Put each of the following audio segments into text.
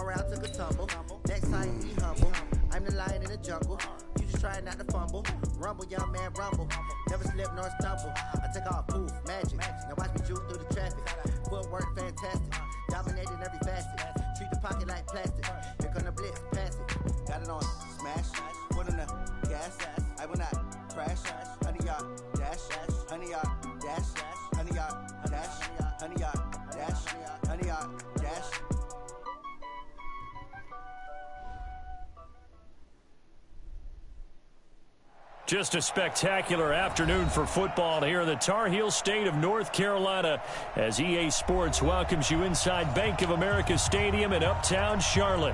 around, took a tumble. Next time, be humble. I'm the lion in the jungle. You just try not to fumble. Rumble, young man, rumble. Never slip nor stumble. I take off, poof, magic. Now watch me juke through the traffic. Footwork, fantastic. Dominating every facet. Treat the pocket like plastic. Here come the blitz, pass it. Got it on smash. Put on the gas. I will not crash. 100-yard dash. 100-yard dash. 100-yard dash. 100-yard dash. 100-yard dash. Just a spectacular afternoon for football here in the Tar Heel state of North Carolina as EA Sports welcomes you inside Bank of America Stadium in uptown Charlotte.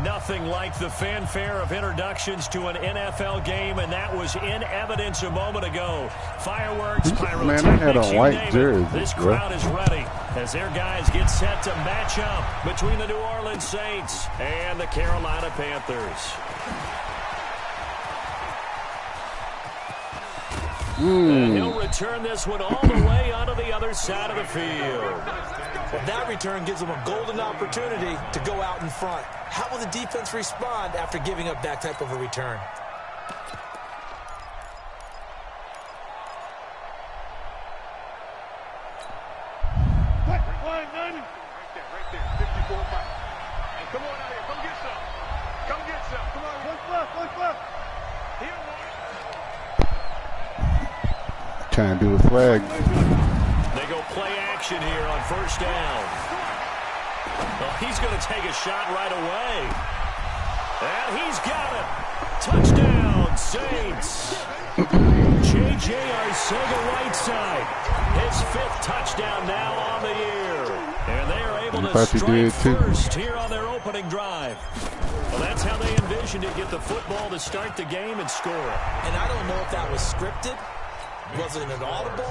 Nothing like the fanfare of introductions to an NFL game, and that was in evidence a moment ago. Fireworks, pyrotechnics, man, I had a white jersey. This crowd is ready as their guys get set to match up between the New Orleans Saints and the Carolina Panthers. And he'll return this one all the way onto the other side of the field. Well, that return gives them a golden opportunity to go out in front. How will the defense respond after giving up that type of a return? Right there, 54 back. Hey, come on out here, come get some. Come get some. Come on, look left. Here, Trying to do a flag. They go play action here on first down. Well, he's going to take a shot right away. And he's got it. Touchdown, Saints. J.J. Arcega-Whiteside. His 5th touchdown now on the year. And they are able to strike first here on their opening drive. Well, that's how they envisioned it. Get the football to start the game and score. And I don't know if that was scripted. Was it an audible,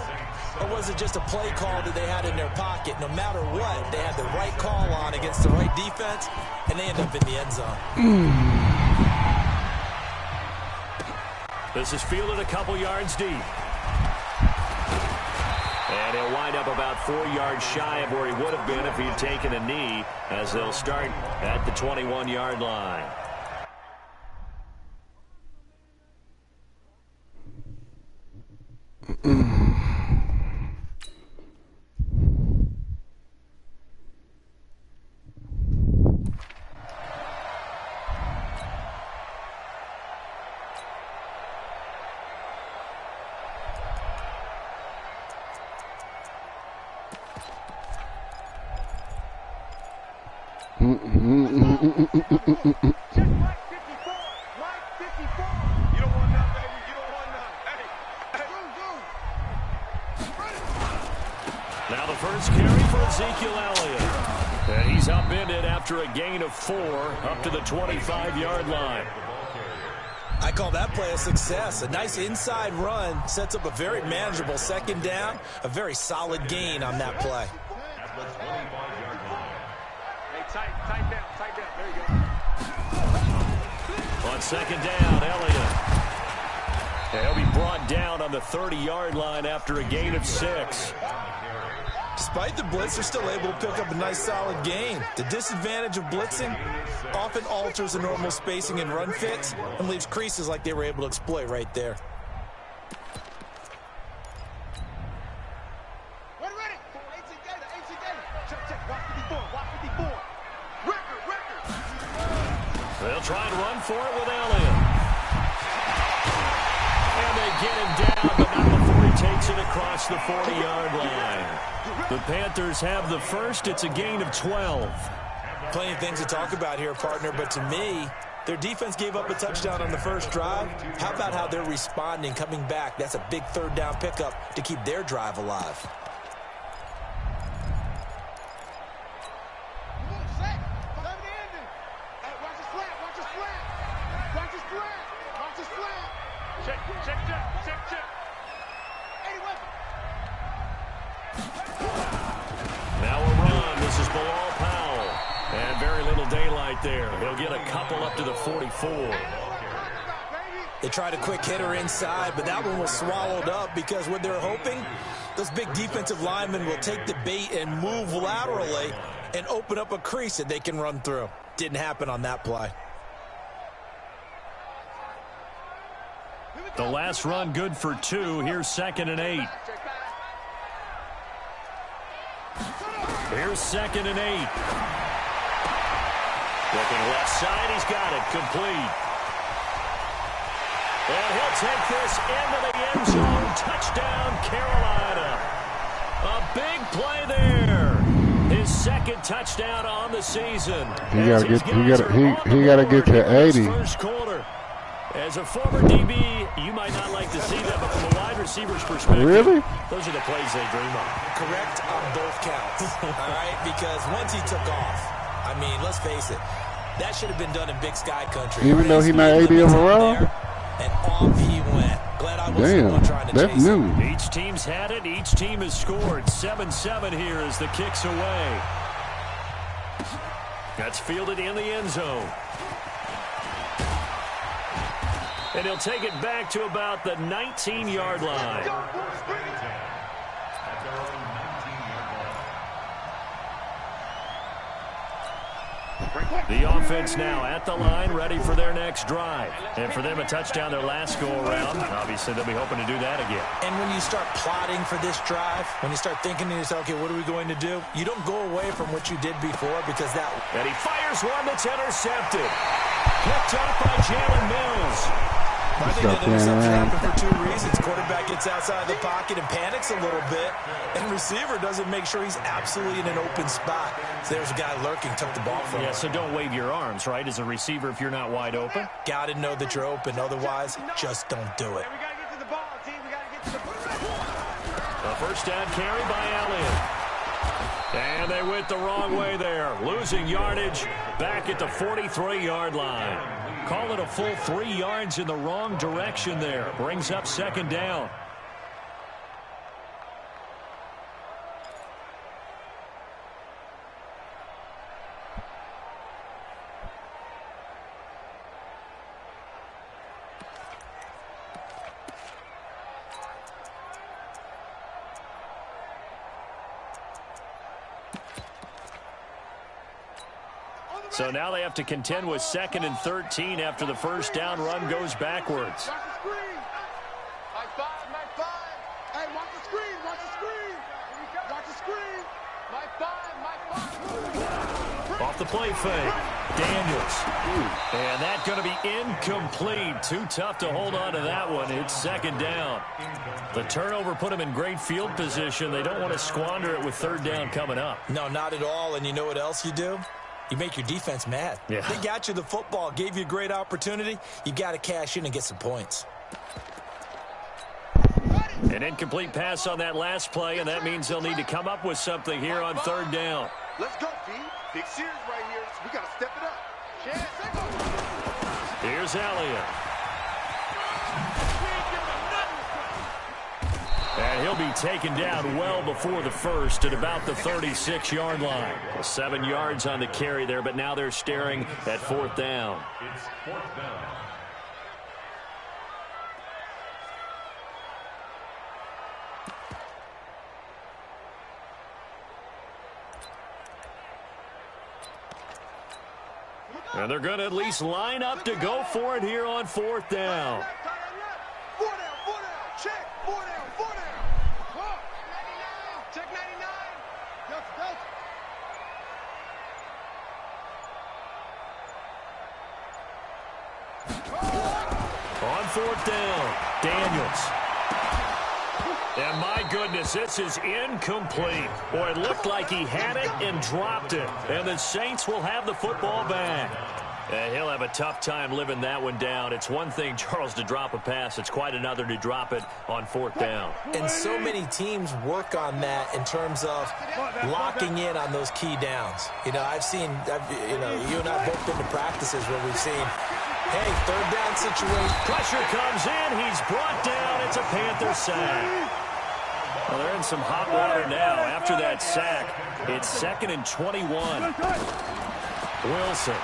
or was it just a play call that they had in their pocket? No matter what, they had the right call on against the right defense, and they end up in the end zone. This is fielded a couple yards deep. And he'll wind up about 4 yards shy of where he would have been if he had taken a knee, as they'll start at the 21-yard line. Now the first carry for Ezekiel Elliott. And he's upended after a gain of 4 up to the 25-yard line. I call that play a success. A nice inside run sets up a very manageable second down. A very solid gain on that play. Hey, tight down. There you go. On second down, Elliott. And he'll be brought down on the 30-yard line after a gain of 6. Despite the blitz, they're still able to pick up a nice solid gain. The disadvantage of blitzing often alters the normal spacing and run fits and leaves creases like they were able to exploit right there. Ready. Check. Watch 54. Record. They'll try and run for it with Elliott. And they get him down, but not before he takes it across the 40-yard line. The Panthers have the first. It's a gain of 12. Plenty of things to talk about here, partner, but to me, their defense gave up a touchdown on the first drive. How about how they're responding, coming back? That's a big third down pickup to keep their drive alive. Check. Now a run. This is Bilal Powell. And very little daylight there. He'll get a couple up to the 44. They tried a quick hitter inside, but that one was swallowed up because what they're hoping, those big defensive linemen will take the bait and move laterally and open up a crease that they can run through. Didn't happen on that play. The last run good for 2. Here's 2nd and 8. Here's 2nd and 8. Looking left side, he's got it. Complete. And he'll take this into the end zone. Touchdown, Carolina. A big play there. His 2nd touchdown on the season. He got to get to 80. First quarter. As a former DB, you might not like to see that, but from a wide receiver's perspective, really? Those are the plays they dream of. Correct on both counts, all right? Because once he took off, I mean, let's face it, that should have been done in Big Sky country. Even though he's not 80 overall? And off he went. Glad I wasn't the one trying to chase him. Each team's had it. Each team has scored. 7-7 here as the kick's away. That's fielded in the end zone. And he'll take it back to about the 19-yard line. The offense now at the line, ready for their next drive. And for them, a touchdown their last go-around. Obviously, they'll be hoping to do that again. And when you start plotting for this drive, when you start thinking to yourself, okay, what are we going to do? You don't go away from what you did before because that... And he fires one that's intercepted. Picked up by Jalen Mills. I think that interception happened for 2 reasons. Quarterback gets outside the pocket and panics a little bit, and receiver doesn't make sure he's absolutely in an open spot. So there's a guy lurking, took the ball from him. Yeah, so don't wave your arms, right, as a receiver if you're not wide open. Got to know that you're open. Otherwise, just don't do it. We got to get to the ball, team. We got to get to the ball. A first down carry by Elliott. And they went the wrong way there. Losing yardage back at the 43-yard line. Call it a full 3 yards in the wrong direction there. Brings up 2nd down. So now they have to contend with 2nd and 13 after the first down run goes backwards. Watch the screen. Mike 5. Hey, watch the screen. Watch the screen. Watch the screen. Mike 5. Off the play fake. Daniels. And that's going to be incomplete. Too tough to hold on to that one. It's 2nd down. The turnover put them in great field position. They don't want to squander it with 3rd down coming up. No, not at all. And you know what else you do? You make your defense mad. Yeah. They got you the football, gave you a great opportunity. You got to cash in and get some points. An incomplete pass on that last play, and that means they'll need to come up with something here on 3rd down. Let's go, P. Big series right here. We got to step it up. Here's Elliott. And he'll be taken down well before the first at about the 36-yard line. 7 yards on the carry there, but now they're staring at 4th down. It's 4th down. And they're going to at least line up to go for it here on 4th down. 4 down. Check. 4 down. Check 99. Delta. On 4th down, Daniels. And my goodness, this is incomplete. Boy, it looked like he had it and dropped it. And the Saints will have the football back. And he'll have a tough time living that one down. It's one thing, Charles, to drop a pass. It's quite another to drop it on 4th down. And so many teams work on that in terms of locking in on those key downs. You know, you and I both been to practices where we've seen, hey, 3rd down situation. Pressure comes in. He's brought down. It's a Panther sack. Well, they're in some hot water now. After that sack, it's 2nd and 21. Wilson.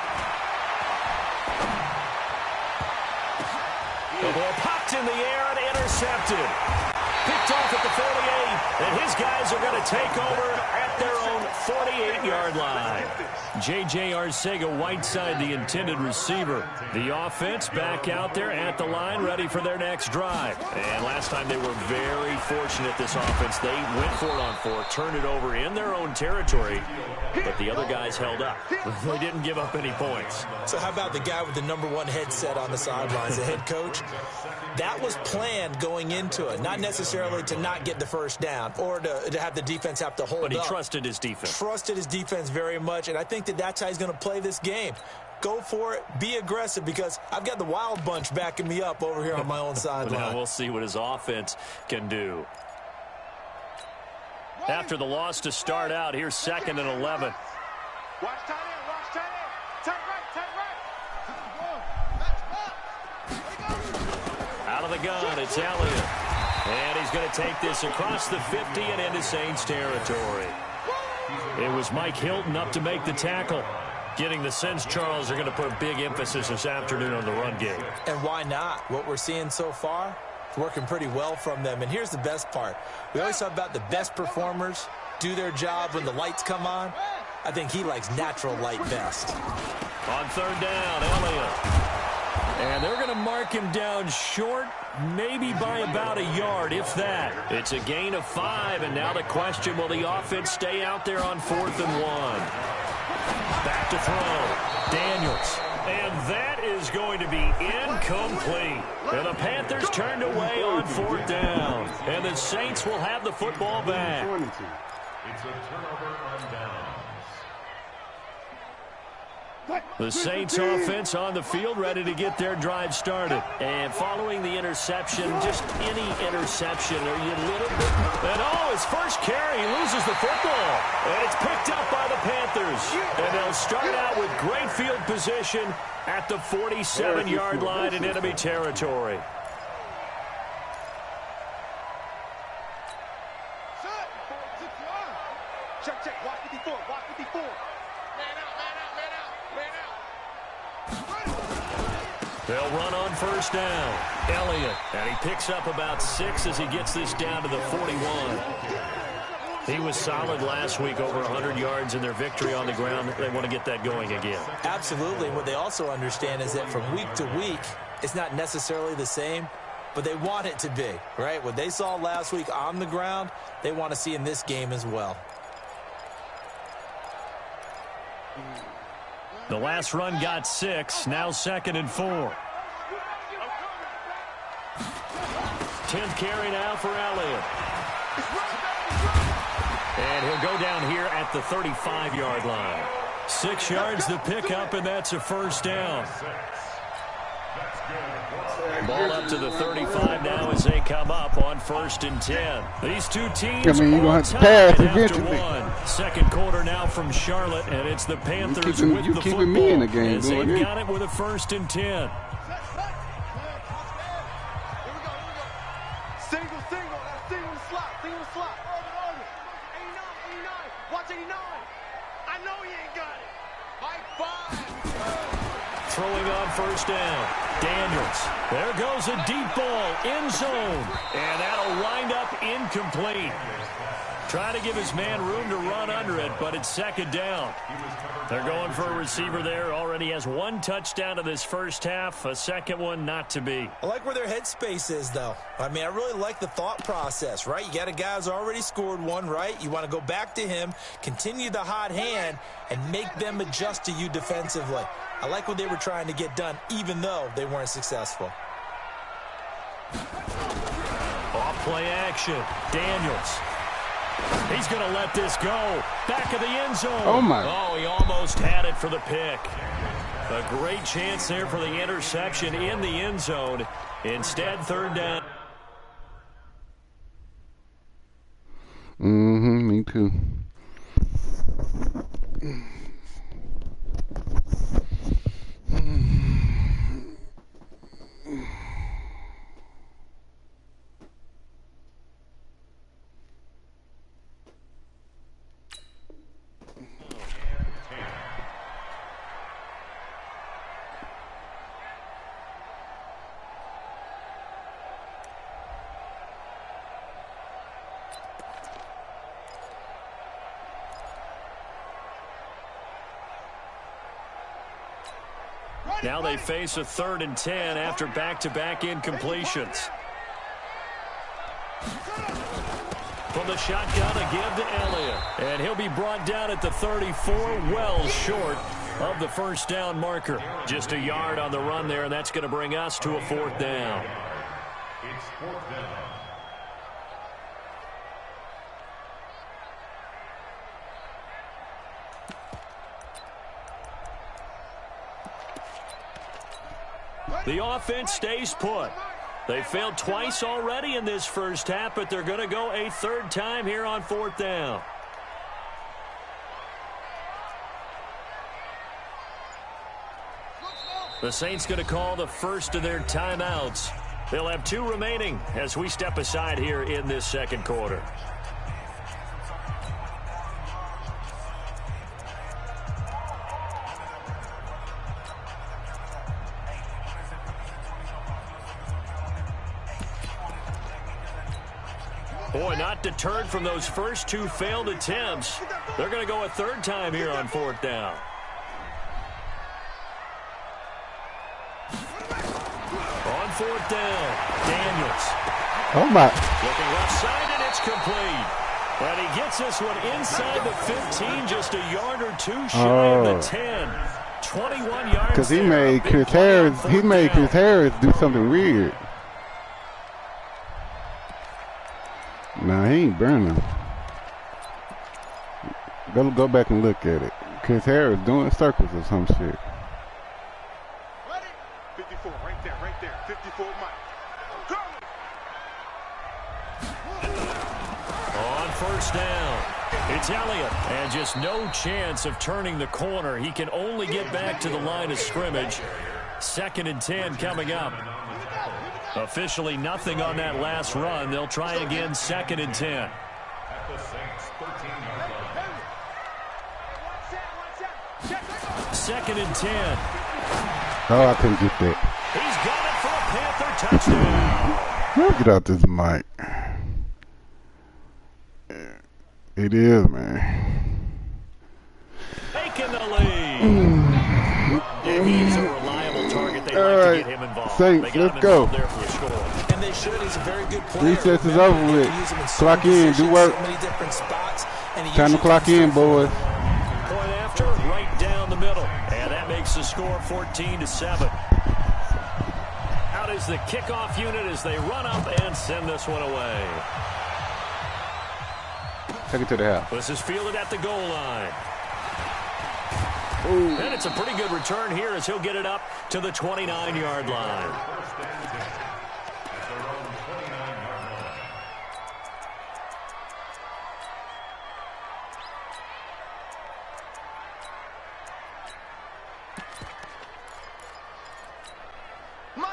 The ball popped in the air and intercepted. picked off at the 48, and his guys are going to take over at their own 48-yard line. J.J. Arcega-Whiteside, the intended receiver. The offense back out there at the line, ready for their next drive. And last time they were very fortunate, this offense. They went for it on 4, turned it over in their own territory, but the other guys held up. They didn't give up any points. So how about the guy with the #1 headset on the sidelines, the head coach? That was planned going into it, not necessarily to not get the first down or to have the defense have to hold up. But he trusted his defense. Trusted his defense very much, and I think that's how he's going to play this game. Go for it. Be aggressive, because I've got the wild bunch backing me up over here on my own sideline. Now we'll see what his offense can do. After the loss to start out, here's 2nd and 11. Watch tight end, watch tight end. Tight right, tight right. Out of the gun, it's Elliott. And he's going to take this across the 50 and into Saints territory. It was Mike Hilton up to make the tackle. Getting the sense Charles are going to put a big emphasis this afternoon on the run game. And why not? What we're seeing so far, it's working pretty well from them. And here's the best part. We always talk about the best performers do their job when the lights come on. I think he likes natural light best. On 3rd down, Elliott. And they're going to mark him down short, maybe by about a yard, if that. It's a gain of 5, and now the question, will the offense stay out there on 4th and 1? Back to throw. Daniels. And that is going to be incomplete. And the Panthers turned away on 4th down. And the Saints will have the football back. It's a turnover on downs. The Saints offense on the field, ready to get their drive started. And following the interception, just any interception, are you a little bit... And his first carry, he loses the football. And it's picked up by the Panthers. And they'll start out with great field position at the 47-yard line in enemy territory. Check, check, watch 54, watch 54. Man out, man out, man out, man out. They'll run on 1st down. Elliott, and he picks up about 6 as he gets this down to the 41. He was solid last week, over 100 yards in their victory on the ground. They want to get that going again. Absolutely. What they also understand is that from week to week, it's not necessarily the same, but they want it to be, right? What they saw last week on the ground, they want to see in this game as well. The last run got 6, now 2nd and 4. 10th carry now for Elliott. And he'll go down here at the 35-yard line. 6 yards the pickup, and that's a 1st down. Ball up to the 35 now as they come up on 1st and 10. These two teams you're going to have to pass eventually. 2nd quarter now from Charlotte, and it's the Panthers with the football. Me in the game, as they've got it with a 1st and 10. Single, single the slot, single the slot. 89, 89, watch 89. I know you ain't got it. High 5. Throwing on 1st down. Daniels. There goes a deep ball. End zone. And that'll wind up incomplete. Trying to give his man room to run under it, but it's 2nd down. They're going for a receiver there. Already has 1 touchdown in this first half. A 2nd one not to be. I like where their headspace is, though. I mean, I really like the thought process, right? You got a guy who's already scored 1, right? You want to go back to him, continue the hot hand, and make them adjust to you defensively. I like what they were trying to get done, even though they weren't successful. Off play action. Daniels. He's going to let this go. Back of the end zone. Oh, my. Oh, he almost had it for the pick. A great chance there for the interception in the end zone. Instead, 3rd down. Me too. Now they face a 3rd and 10 after back-to-back incompletions. From the shotgun, a give to Elliott. And he'll be brought down at the 34, well short of the first down marker. Just a yard on the run there, and that's going to bring us to a 4th down. It's 4th down. The offense stays put. They failed twice already in this first half, but they're going to go a 3rd time here on 4th down. The Saints going to call the first of their timeouts. They'll have 2 remaining as we step aside here in this second quarter. Boy, not deterred from those first 2 failed attempts. They're going to go a 3rd time here on 4th down. On 4th down, Daniels. Oh, my. Looking left side, and it's complete. And he gets this one inside the 15, just a yard or 2 shy of the 10. 21 yards. Because he made Chris Harris do something weird. Nah, he ain't burning. Go back and look at it. Chris Harris doing circles or some shit. Ready? 54, right there. 54, Mike. Go! On first down, it's Elliott. And just no chance of turning the corner. He can only get back to the line of scrimmage. 2nd and 10 coming up. Officially nothing on that last run. They'll try again, 2nd and 10. At the Saints' 13-yard line. 2nd and 10. Oh, I couldn't get that. He's got it for a Panther touchdown. Get out this mic. It is, man. Taking the lead. He's a reliable target. They like to get him involved. Saints, let's go. There for the score. And they should. He's a very good player. Recess is over with. Clock in, do work. So many different spots, and Time to clock in, boys. Point after, right down the middle. And that makes the score 14-7. Out is the kickoff unit as they run up and send this one away. Take it to the house. This is fielded at the goal line. Ooh. And it's a pretty good return here as he'll get it up to the 29-yard line. First and 10 at their own 29-yard line.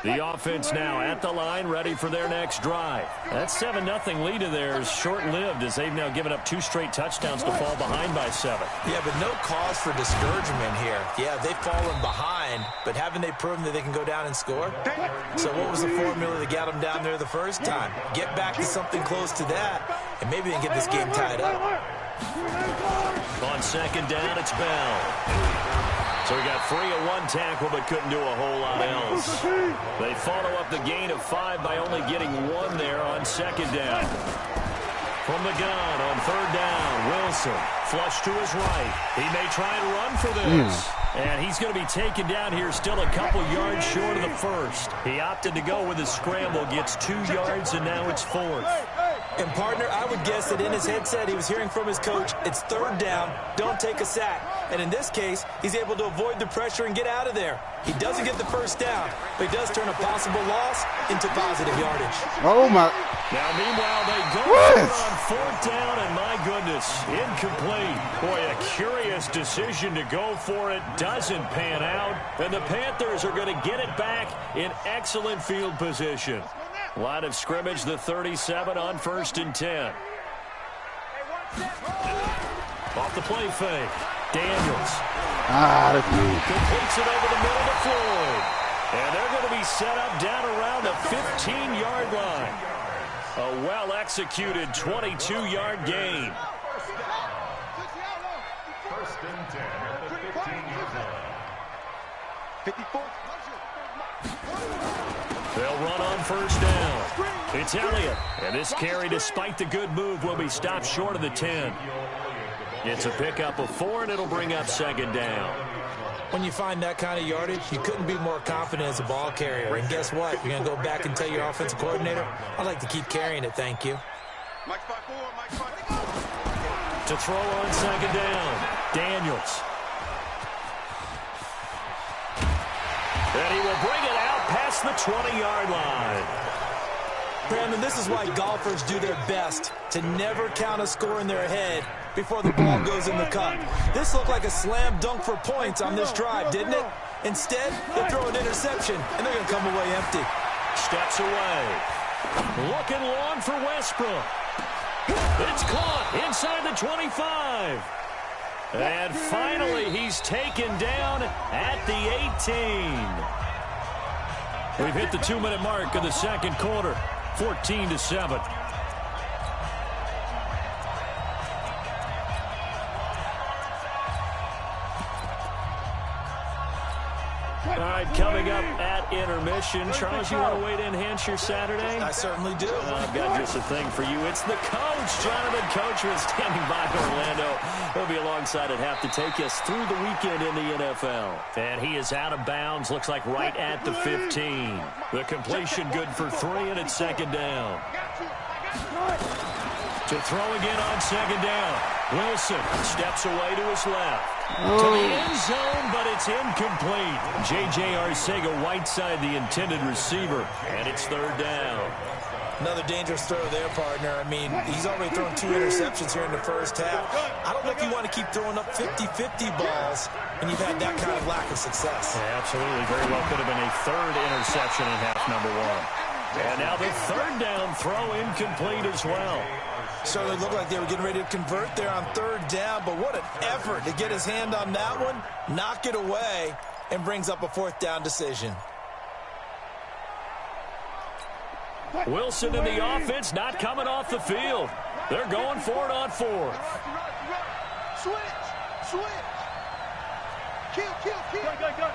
The offense now at the line, ready for their next drive. That 7-0 lead of theirs short-lived as they've now given up 2 straight touchdowns to fall behind by 7. Yeah, but no cause for discouragement here. Yeah, they've fallen behind, but haven't they proven that they can go down and score? So what was the formula that got them down there the first time? Get back to something close to that, and maybe they can get this game tied up. On 2nd down, it's Bell. So he got free of 1 tackle but couldn't do a whole lot else. They follow up the gain of 5 by only getting 1 there on 2nd down. From the gun on 3rd down, Wilson flush to his right. He may try and run for this. And he's going to be taken down here still a couple yards short of the first. He opted to go with his scramble, gets 2 yards, and now it's 4th. And, partner, I would guess that in his headset he was hearing from his coach, it's 3rd down, don't take a sack. And in this case, he's able to avoid the pressure and get out of there. He doesn't get the first down, but he does turn a possible loss into positive yardage. Oh, my. Now, meanwhile, they go for it on 4th down, and my goodness, incomplete. Boy, a curious decision to go for it. Doesn't pan out, and the Panthers are going to get it back in excellent field position. Line of scrimmage, the 37 on 1st and 10. Off the play fake. Daniels. That's me. Completes it over the middle to Floyd. And they're going to be set up down around the 15-yard line. A well-executed 22-yard gain. First and 10 at the 15-yard line. 54. They'll run on first down. It's Elliott. And this carry, despite the good move, will be stopped short of the 10. It's a pickup of 4, and it'll bring up second down. When you find that kind of yardage, you couldn't be more confident as a ball carrier. And guess what? You're going to go back and tell your offensive coordinator, I'd like to keep carrying it, thank you. To throw on second down, Daniels. And he will bring it out past the 20-yard line. Brandon, this is why golfers do their best to never count a score in their head before the ball goes in the cup. This looked like a slam dunk for points on this drive, didn't it? Instead, they throw an interception, and they're going to come away empty. Steps away. Looking long for Westbrook. It's caught inside the 25. And finally, he's taken down at the 18. We've hit the 2-minute mark of the second quarter, 14-7. All right, coming up at intermission. Charles, you want to wait to enhance your Saturday? I certainly do. I've got just a thing for you. It's the coach, Jonathan Coachman, standing by Orlando. He'll be alongside at half to take us through the weekend in the NFL. And he is out of bounds, looks like right at the 15. The completion good for 3, and it's second down. To throw again on second down. Wilson steps away to his left. To the end zone, but it's incomplete. J.J. Arcega-Whiteside, the intended receiver, and it's third down. Another dangerous throw there, partner. I mean, he's already thrown 2 interceptions here in the first half. I don't know if you want to keep throwing up 50-50 balls, and you've had that kind of lack of success. Yeah, absolutely. Very well could have been a third interception in half number 1. And now the third down throw incomplete as well. Certainly looked like they were getting ready to convert there on third down, but what an effort to get his hand on that one, knock it away, and brings up a fourth down decision. Wilson and the offense not coming off the field. They're going for it on fourth. Switch. Kill. Kill. Turn up.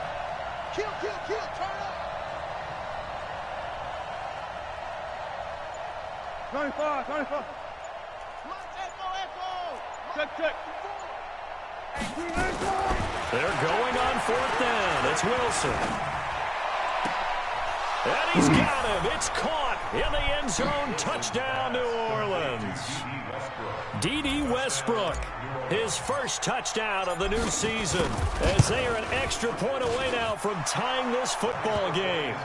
25. Check. They're going on fourth down. It's Wilson. And he's got him. It's caught in the end zone. Touchdown, New Orleans. D.D. Westbrook, his first touchdown of the new season, as they are an extra point away now from tying this football game.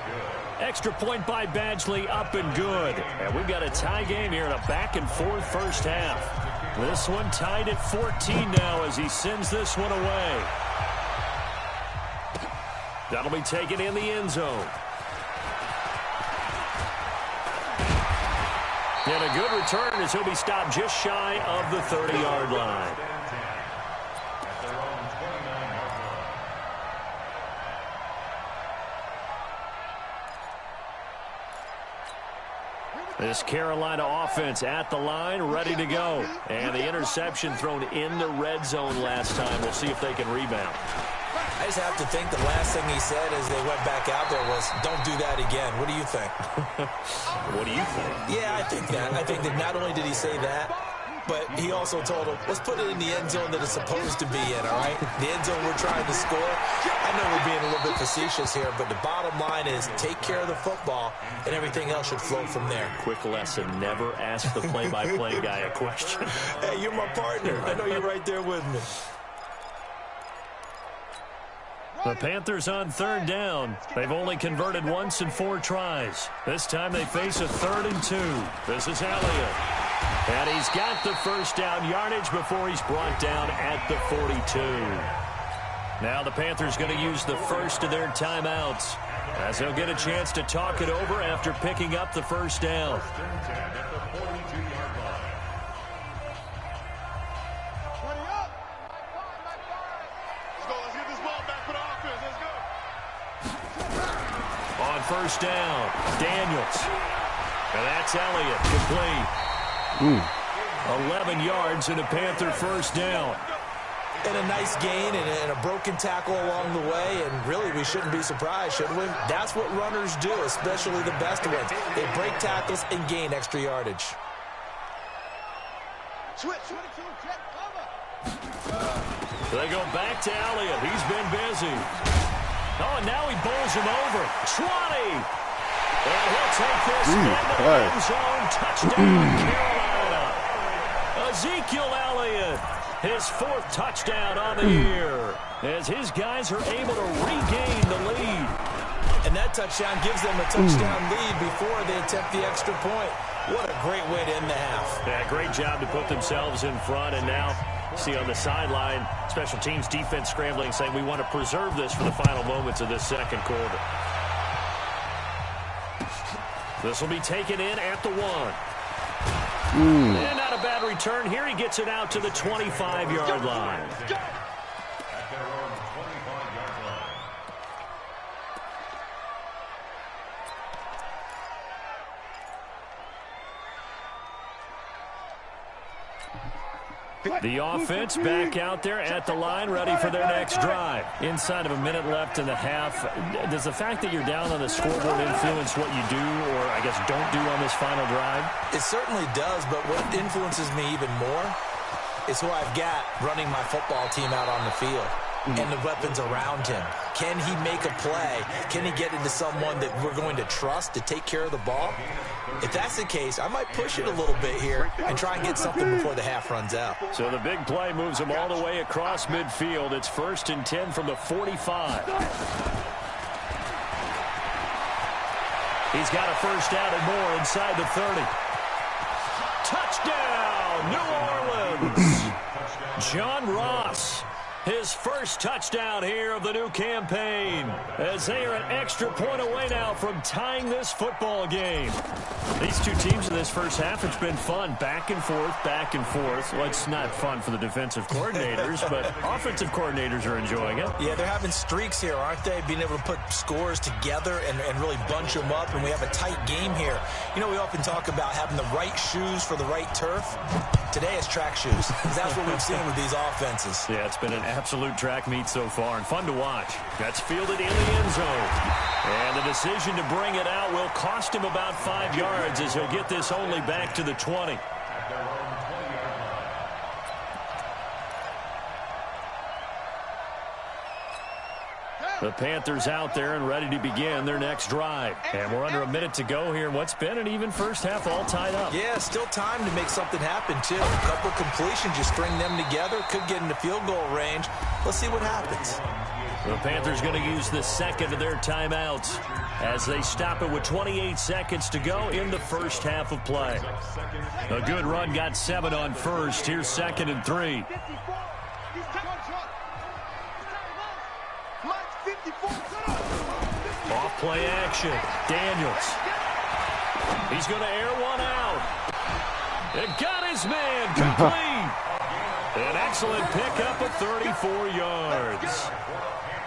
Extra point by Badgley, up and good. And we've got a tie game here in a back-and-forth first half. This one tied at 14 now as he sends this one away. That'll be taken in the end zone. And a good return as he'll be stopped just shy of the 30-yard line. This Carolina offense at the line, ready to go. And the interception thrown in the red zone last time. We'll see if they can rebound. I just have to think the last thing he said as they went back out there was, don't do that again. What do you think? What do you think? Yeah, I think that. I think that not only did he say that, but he also told him, let's put it in the end zone that it's supposed to be in, all right? The end zone we're trying to score. I know we're being a little bit facetious here, but the bottom line is take care of the football, and everything else should flow from there. Quick lesson, never ask the play-by-play guy a question. Hey, you're my partner. I know you're right there with me. The Panthers on third down. They've only converted once in 4 tries. This time they face a 3rd and 2. This is Elliott. And he's got the first down yardage before he's brought down at the 42. Now the Panthers going to use the first of their timeouts as they'll get a chance to talk it over after picking up the first down. On first down, Daniels. And that's Elliott, complete. 11 yards and a Panther first down. And a nice gain and a broken tackle along the way, and really we shouldn't be surprised, should we? That's what runners do, especially the best ones. They break tackles and gain extra yardage. Switch. 22, jet cover. They go back to Elliott. He's been busy. Oh, and now he bowls him over. 20. And he'll take this into the end zone. Touchdown, Carolina. Ezekiel Elliott, his 4th touchdown on the year, as his guys are able to regain the lead. And that touchdown gives them a touchdown lead before they attempt the extra point. What a great way to end the half. Yeah, great job to put themselves in front, and now see on the sideline, special teams defense scrambling, saying we want to preserve this for the final moments of this second quarter. This will be taken in at the 1. And not a bad return. Here he gets it out to the 25-yard line. At their own 25-yard line. The offense back out there at the line, ready for their next drive. Inside of a minute left in the half, does the fact that you're down on the scoreboard influence what you do, or I guess don't do on this final drive? It certainly does, but what influences me even more is who I've got running my football team out on the field and the weapons around him. Can he make a play? Can he get into someone that we're going to trust to take care of the ball? If that's the case, I might push it a little bit here and try and get something before the half runs out. So the big play moves him all the way across midfield. It's 1st and 10 from the 45. He's got a first down and more inside the 30. Touchdown, New Orleans. John Ross, his first touchdown here of the new campaign, as they are an extra point away now from tying this football game. These two teams in this first half, it's been fun. Back and forth, back and forth. Well, it's not fun for the defensive coordinators, but offensive coordinators are enjoying it. Yeah, they're having streaks here, aren't they? Being able to put scores together and really bunch them up, and we have a tight game here. You know, we often talk about having the right shoes for the right turf. Today it's track shoes. That's what we've seen with these offenses. Yeah, it's been an absolute track meet so far, and fun to watch. That's fielded in the end zone. And the decision to bring it out will cost him about 5 yards, as he'll get this only back to the 20. At their own 20-yard line. The Panthers out there and ready to begin their next drive. And we're under a minute to go here in what's been an even first half, all tied up. Yeah, still time to make something happen, too. A couple completions, you string them together, could get into field goal range. Let's see what happens. The Panthers going to use the second of their timeouts as they stop it with 28 seconds to go in the first half of play. A good run got 7 on first. Here's 2nd and 3. Off play action. Daniels. He's going to air one out. And got his man complete. An excellent pickup of 34 yards.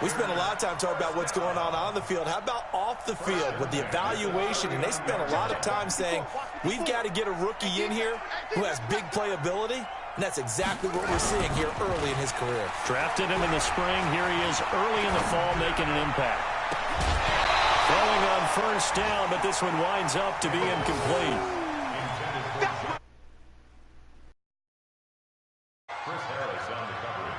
We spent a lot of time talking about what's going on the field. How about off the field with the evaluation? And they spent a lot of time saying, we've got to get a rookie in here who has big playability. And that's exactly what we're seeing here early in his career. Drafted him in the spring. Here he is early in the fall making an impact. Throwing on first down, but this one winds up to be incomplete. Chris Harris on the coverage.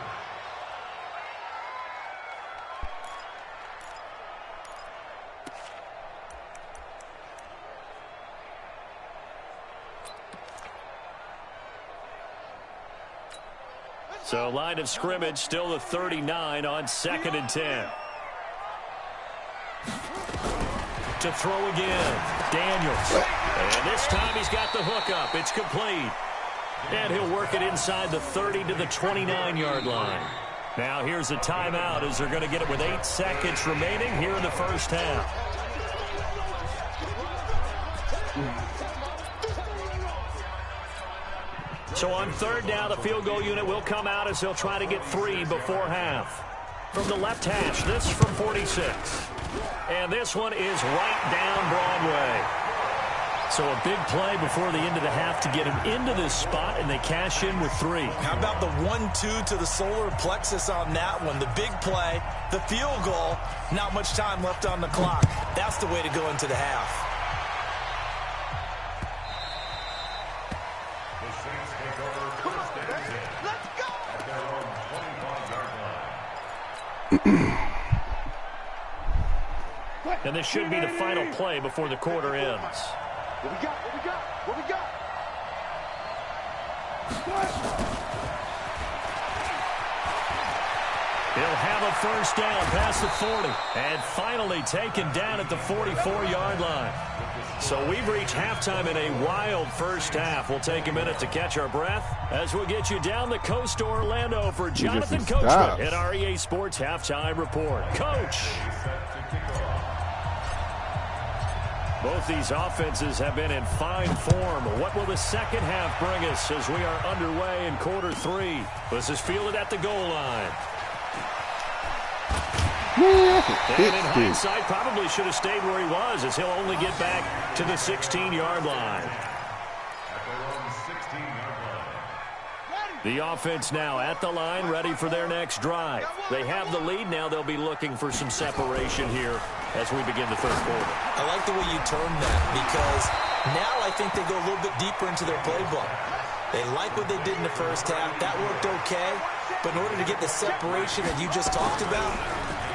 So line of scrimmage still the 39 on 2nd and 10. To throw again, Daniels. And this time he's got the hook up. It's complete. And he'll work it inside the 30 to the 29-yard line. Now here's a timeout as they're going to get it with 8 seconds remaining here in the first half. So on 3rd down, the field goal unit will come out as they'll try to get 3 before half. From the left hash, this from 46. And this one is right down Broadway. So a big play before the end of the half to get him into this spot, and they cash in with 3. How about the 1-2 to the solar plexus on that one? The big play, the field goal, not much time left on the clock. That's the way to go into the half. The Saints take over first and 10. Let's go! At their own 25-yard line. And this should be the final play before the quarter ends. What we got? What we got? What we got? He'll have a first down past the 40. And finally taken down at the 44-yard line. So we've reached halftime in a wild first half. We'll take a minute to catch our breath as we'll get you down the coast to Orlando for Jonathan Coachman at our EA Sports Halftime Report. Coach! Both these offenses have been in fine form. What will the second half bring us as we are underway in quarter 3? This is fielded at the goal line. And in hindsight, probably should have stayed where he was, as he'll only get back to the 16-yard line. At their own 16-yard line. The offense now at the line, ready for their next drive. They have the lead. Now they'll be looking for some separation here as we begin the third quarter. I like the way you term that, because now I think they go a little bit deeper into their playbook. They like what they did in the first half. That worked okay. But in order to get the separation that you just talked about,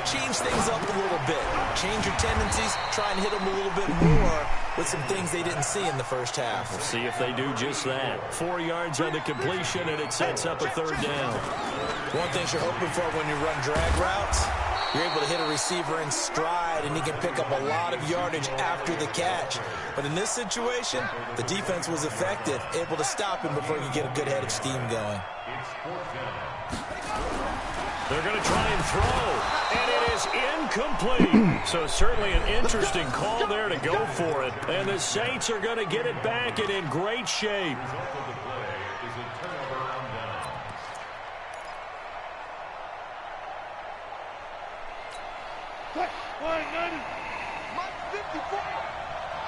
change things up a little bit. Change your tendencies. Try and hit them a little bit more with some things they didn't see in the first half. We'll see if they do just that. 4 yards on the completion, and it sets up a third down. One thing you're hoping for when you run drag routes, you're able to hit a receiver in stride, and he can pick up a lot of yardage after the catch. But in this situation, the defense was effective, able to stop him before he could get a good head of steam going. It's fourth down. They're going to try and throw, and it is incomplete. So certainly an interesting call there to go for it. And the Saints are going to get it back and in great shape. The result of the play is a turnover on down. Mike 54.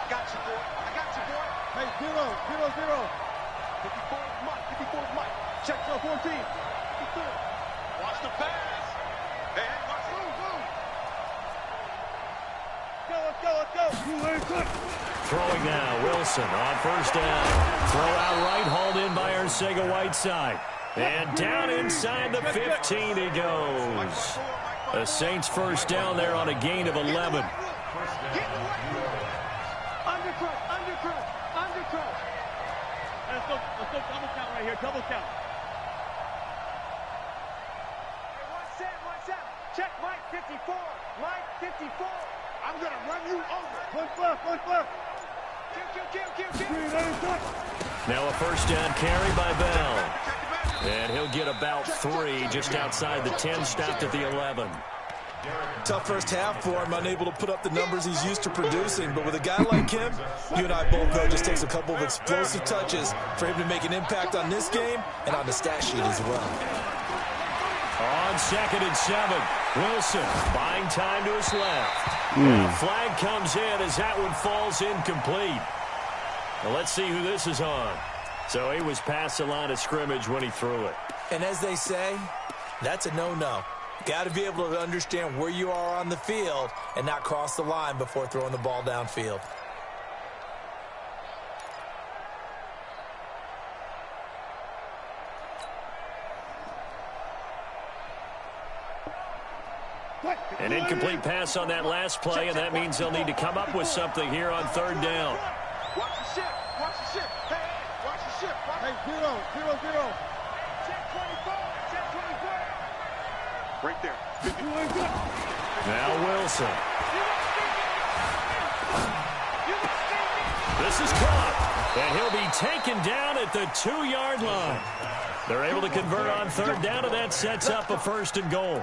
Got you, boy. I got you, boy. Hey, 0, 0, 0. 54 is Mike. 54 is Mike. Check for 14. 54. Watch the pass. Hey, watch move. Let's go. Throwing now, Wilson on first down. Throw out right, hauled in by Arcega-Whiteside. And down inside the 15 he goes. The Saints first down there on a gain of 11. Get away. Undercrush. Let's go double count right here. Double count. Hey, watch that. Check Mike 54. Mike 54. I'm going to run you over. One flip. Kill. Now a first down carry by Bell. And he'll get about 3 just outside the 10, stopped at the 11. Tough first half for him, unable to put up the numbers he's used to producing. But with a guy like him, you and I both know it just takes a couple of explosive touches for him to make an impact on this game and on the stat sheet as well. On 2nd and 7, Wilson buying time to his left. And a flag comes in as that one falls incomplete. Well, let's see who this is on. So he was past the line of scrimmage when he threw it. And as they say, that's a no-no. Got to be able to understand where you are on the field and not cross the line before throwing the ball downfield. An incomplete pass on that last play, and that means they'll need to come up with something here on third down. Watch the ship. Hey, watch the ship. Hey, 0. Check 24. Right there. Now Wilson. This is caught, and he'll be taken down at the 2-yard line. They're able to convert on third down, and that sets up a first and goal.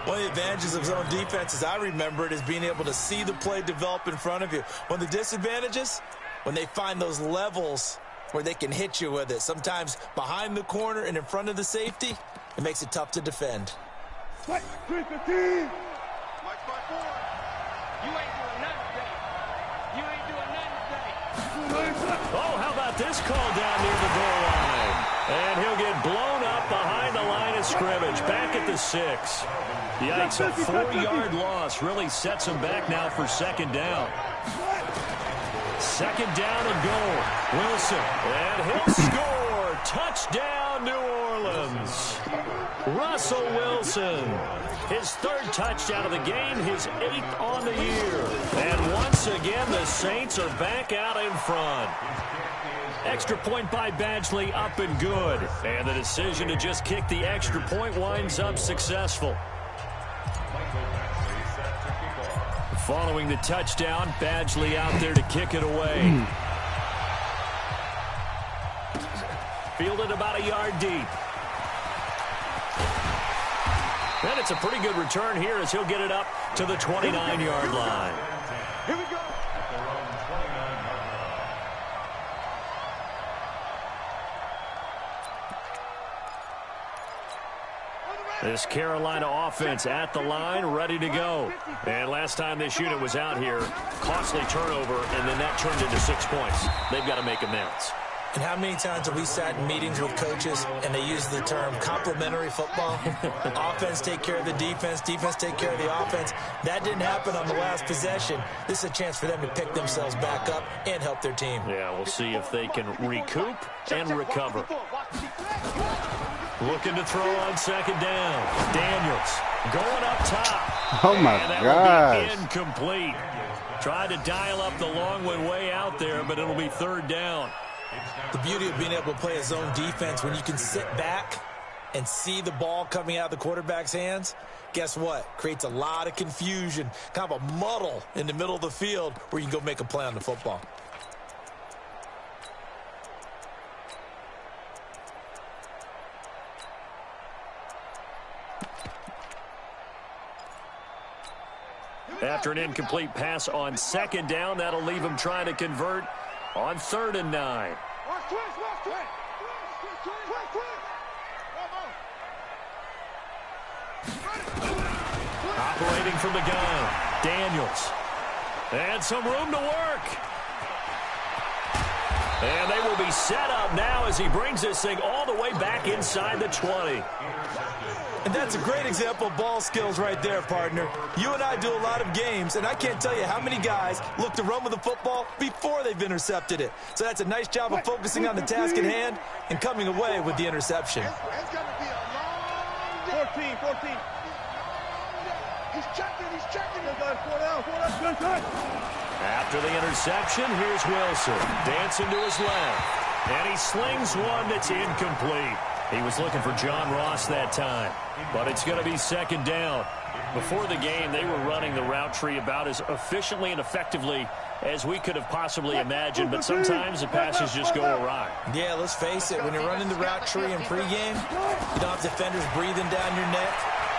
One of the advantages of zone defense, as I remember it, is being able to see the play develop in front of you. One of the disadvantages, when they find those levels where they can hit you with it, sometimes behind the corner and in front of the safety, it makes it tough to defend. Mike 3-15. Mike 5-4. You ain't doing nothing today. Oh, how about this call down near the goal line? And he'll get blown up behind the line of scrimmage, back at the 6. Yikes, a 4-yard loss really sets him back now for second down. Second down and goal. Wilson, and he'll score. Touchdown, New Orleans. Russell Wilson, his 3rd touchdown of the game, his 8th on the year. And once again, the Saints are back out in front. Extra point by Badgley, up and good. And the decision to just kick the extra point winds up successful. Following the touchdown, Badgley out there to kick it away. Fielded about a yard deep. And it's a pretty good return here as he'll get it up to the 29-yard line. Here we go. This Carolina offense at the line, ready to go. And last time this unit was out here, costly turnover, and then that turned into 6 points. They've got to make amends. And how many times have we sat in meetings with coaches and they use the term complementary football? Offense take care of the defense, defense take care of the offense. That didn't happen on the last possession. This is a chance for them to pick themselves back up and help their team. Yeah, we'll see if they can recoup and recover. Looking to throw on second down. Daniels going up top. Oh, my gosh. Incomplete. Tried to dial up the long one way out there, but it'll be 3rd down. The beauty of being able to play a zone defense when you can sit back and see the ball coming out of the quarterback's hands, guess what? Creates a lot of confusion, kind of a muddle in the middle of the field where you can go make a play on the football. After an incomplete pass on second down, that'll leave him trying to convert on 3rd and 9. Operating from the gun, Daniels. And some room to work. And they will be set up now as he brings this thing all the way back inside the 20. And that's a great example of ball skills right there, partner. You and I do a lot of games, and I can't tell you how many guys look to run with the football before they've intercepted it. So that's a nice job of focusing on the task at hand and coming away with the interception. It's going to be a long 14. He's checking. After the interception, here's Wilson. Dancing to his left. And he slings one that's incomplete. He was looking for John Ross that time. But it's going to be second down. Before the game, they were running the route tree about as efficiently and effectively as we could have possibly imagined. But sometimes the passes just go awry. Yeah, let's face it. When you're running the route tree in pregame, you don't have defenders breathing down your neck.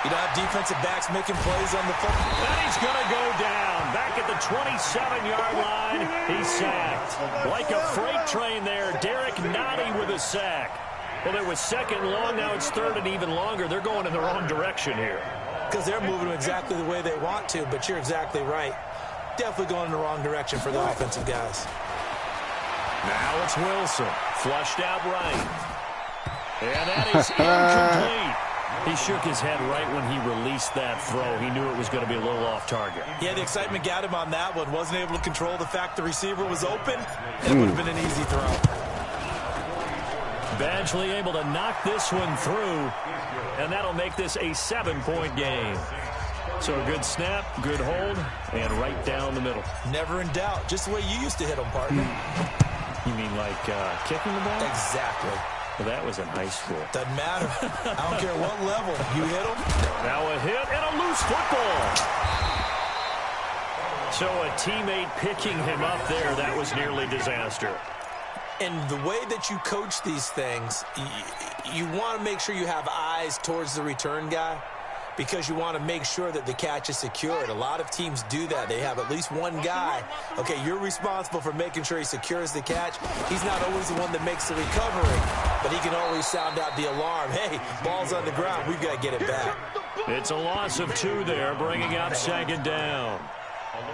You don't have defensive backs making plays on the football. And he's going to go down. Back at the 27-yard line, he's sacked. Like a freight train there, Derek Nottie with a sack. Well, there was second long, now it's 3rd and even longer. They're going in the wrong direction here. Because they're moving exactly the way they want to, but you're exactly right. Definitely going in the wrong direction for the offensive guys. Now it's Wilson, flushed out right. And that is incomplete. He shook his head right when he released that throw. He knew it was going to be a little off target. Yeah, the excitement got him on that one. Wasn't able to control the fact the receiver was open. It would have been an easy throw. Badgley able to knock this one through, and that'll make this a 7-point game. So a good snap, good hold, and right down the middle. Never in doubt. Just the way you used to hit them, partner. You mean like kicking the ball? Exactly. Well, that was in high school. Doesn't matter. I don't care what level. You hit them. Now a hit and a loose football. So a teammate picking him up there, that was nearly disaster. And the way that you coach these things, you want to make sure you have eyes towards the return guy because you want to make sure that the catch is secured. A lot of teams do that. They have at least one guy. Okay, you're responsible for making sure he secures the catch. He's not always the one that makes the recovery, but he can always sound out the alarm. Hey, ball's on the ground. We've got to get it back. It's a loss of 2 there, bringing up second down.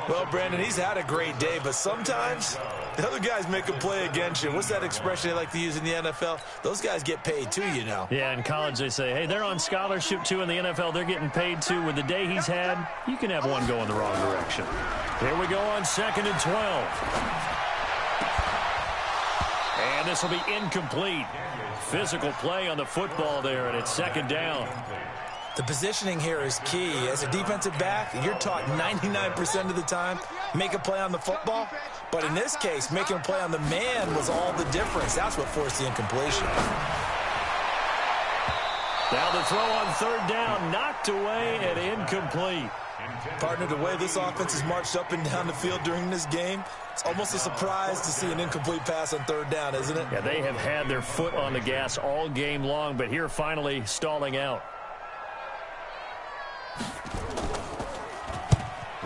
Well, Brandon, he's had a great day, but sometimes the other guys make a play against you. What's that expression they like to use in the NFL? Those guys get paid too, you know. Yeah, in college they say, hey, they're on scholarship too. In the NFL, they're getting paid too. With the day he's had, you can have one go in the wrong direction. Here we go on 2nd and 12. And this will be incomplete. Physical play on the football there, and it's 2nd down. The positioning here is key. As a defensive back, you're taught 99% of the time, make a play on the football. But in this case, making a play on the man was all the difference. That's what forced the incompletion. Now the throw on 3rd down, knocked away and incomplete. Partner, the way this offense has marched up and down the field during this game, it's almost a surprise to see an incomplete pass on 3rd down, isn't it? Yeah, they have had their foot on the gas all game long, but here finally stalling out.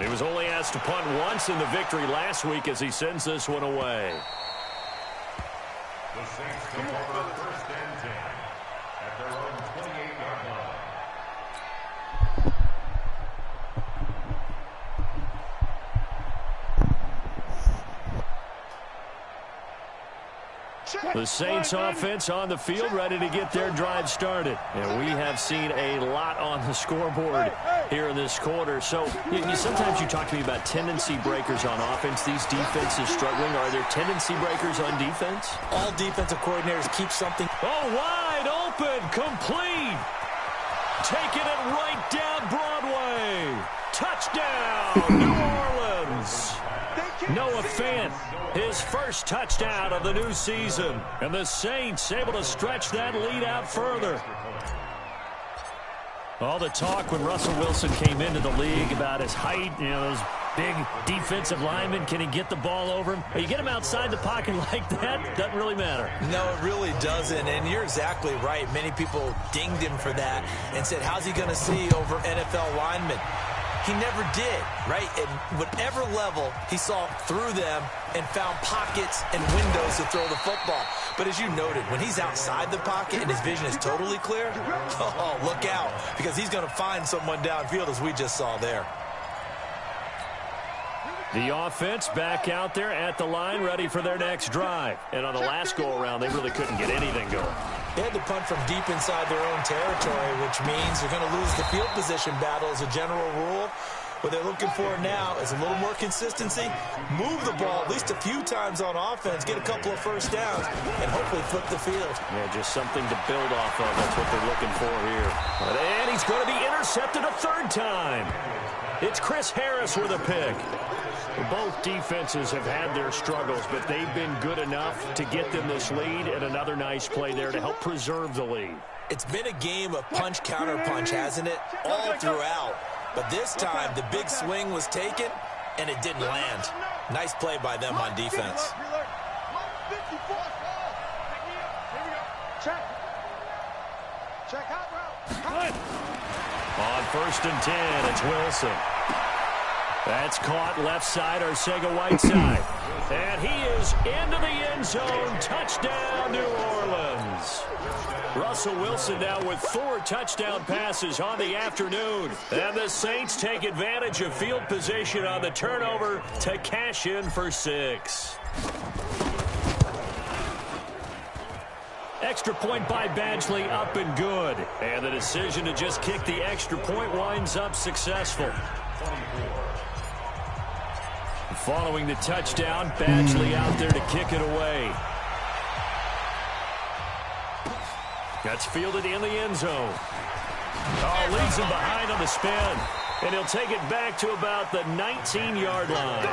He was only asked to punt once in the victory last week as he sends this one away. The Saints take over 1st and 10 at their own 28-yard line. The Saints offense on the field, ready to get their drive started. And we have seen a lot on the scoreboard here in this quarter. So sometimes you talk to me about tendency breakers on offense. These defenses struggling. Are there tendency breakers on defense? All defensive coordinators keep something. Oh, wide open, complete. Taking it right down Broadway. Touchdown, New Orleans. Noah Fant, his first touchdown of the new season. And the Saints able to stretch that lead out further. All the talk when Russell Wilson came into the league about his height, those big defensive linemen, can he get the ball over him? You get him outside the pocket like that, doesn't really matter. No, it really doesn't, and you're exactly right. Many people dinged him for that and said, how's he going to see over NFL linemen? He never did, right? At whatever level, he saw through them and found pockets and windows to throw the football. But as you noted, when he's outside the pocket and his vision is totally clear, oh, look out, because he's going to find someone downfield, as we just saw there. The offense back out there at the line, ready for their next drive. And on the last go-around, they really couldn't get anything going. They had to punt from deep inside their own territory, which means they're going to lose the field position battle as a general rule. What they're looking for now is a little more consistency, move the ball at least a few times on offense, get a couple of first downs, and hopefully flip the field. Yeah, just something to build off of. That's what they're looking for here. And he's going to be intercepted a 3rd time. It's Chris Harris with a pick. Both defenses have had their struggles, but they've been good enough to get them this lead, and another nice play there to help preserve the lead. It's been a game of punch-counter-punch, hasn't it? All throughout. But this time, the big swing was taken, and it didn't land. Nice play by them on defense. On 1st and 10, it's Wilson. That's caught left side, Arcega-Whiteside. And he is into the end zone. Touchdown, New Orleans. Russell Wilson now with 4 touchdown passes on the afternoon. And the Saints take advantage of field position on the turnover to cash in for 6. Extra point by Badgley, up and good. And the decision to just kick the extra point winds up successful. Following the touchdown, Badgley out there to kick it away. That's fielded in the end zone. Oh, leads him behind on the spin. And he'll take it back to about the 19-yard line.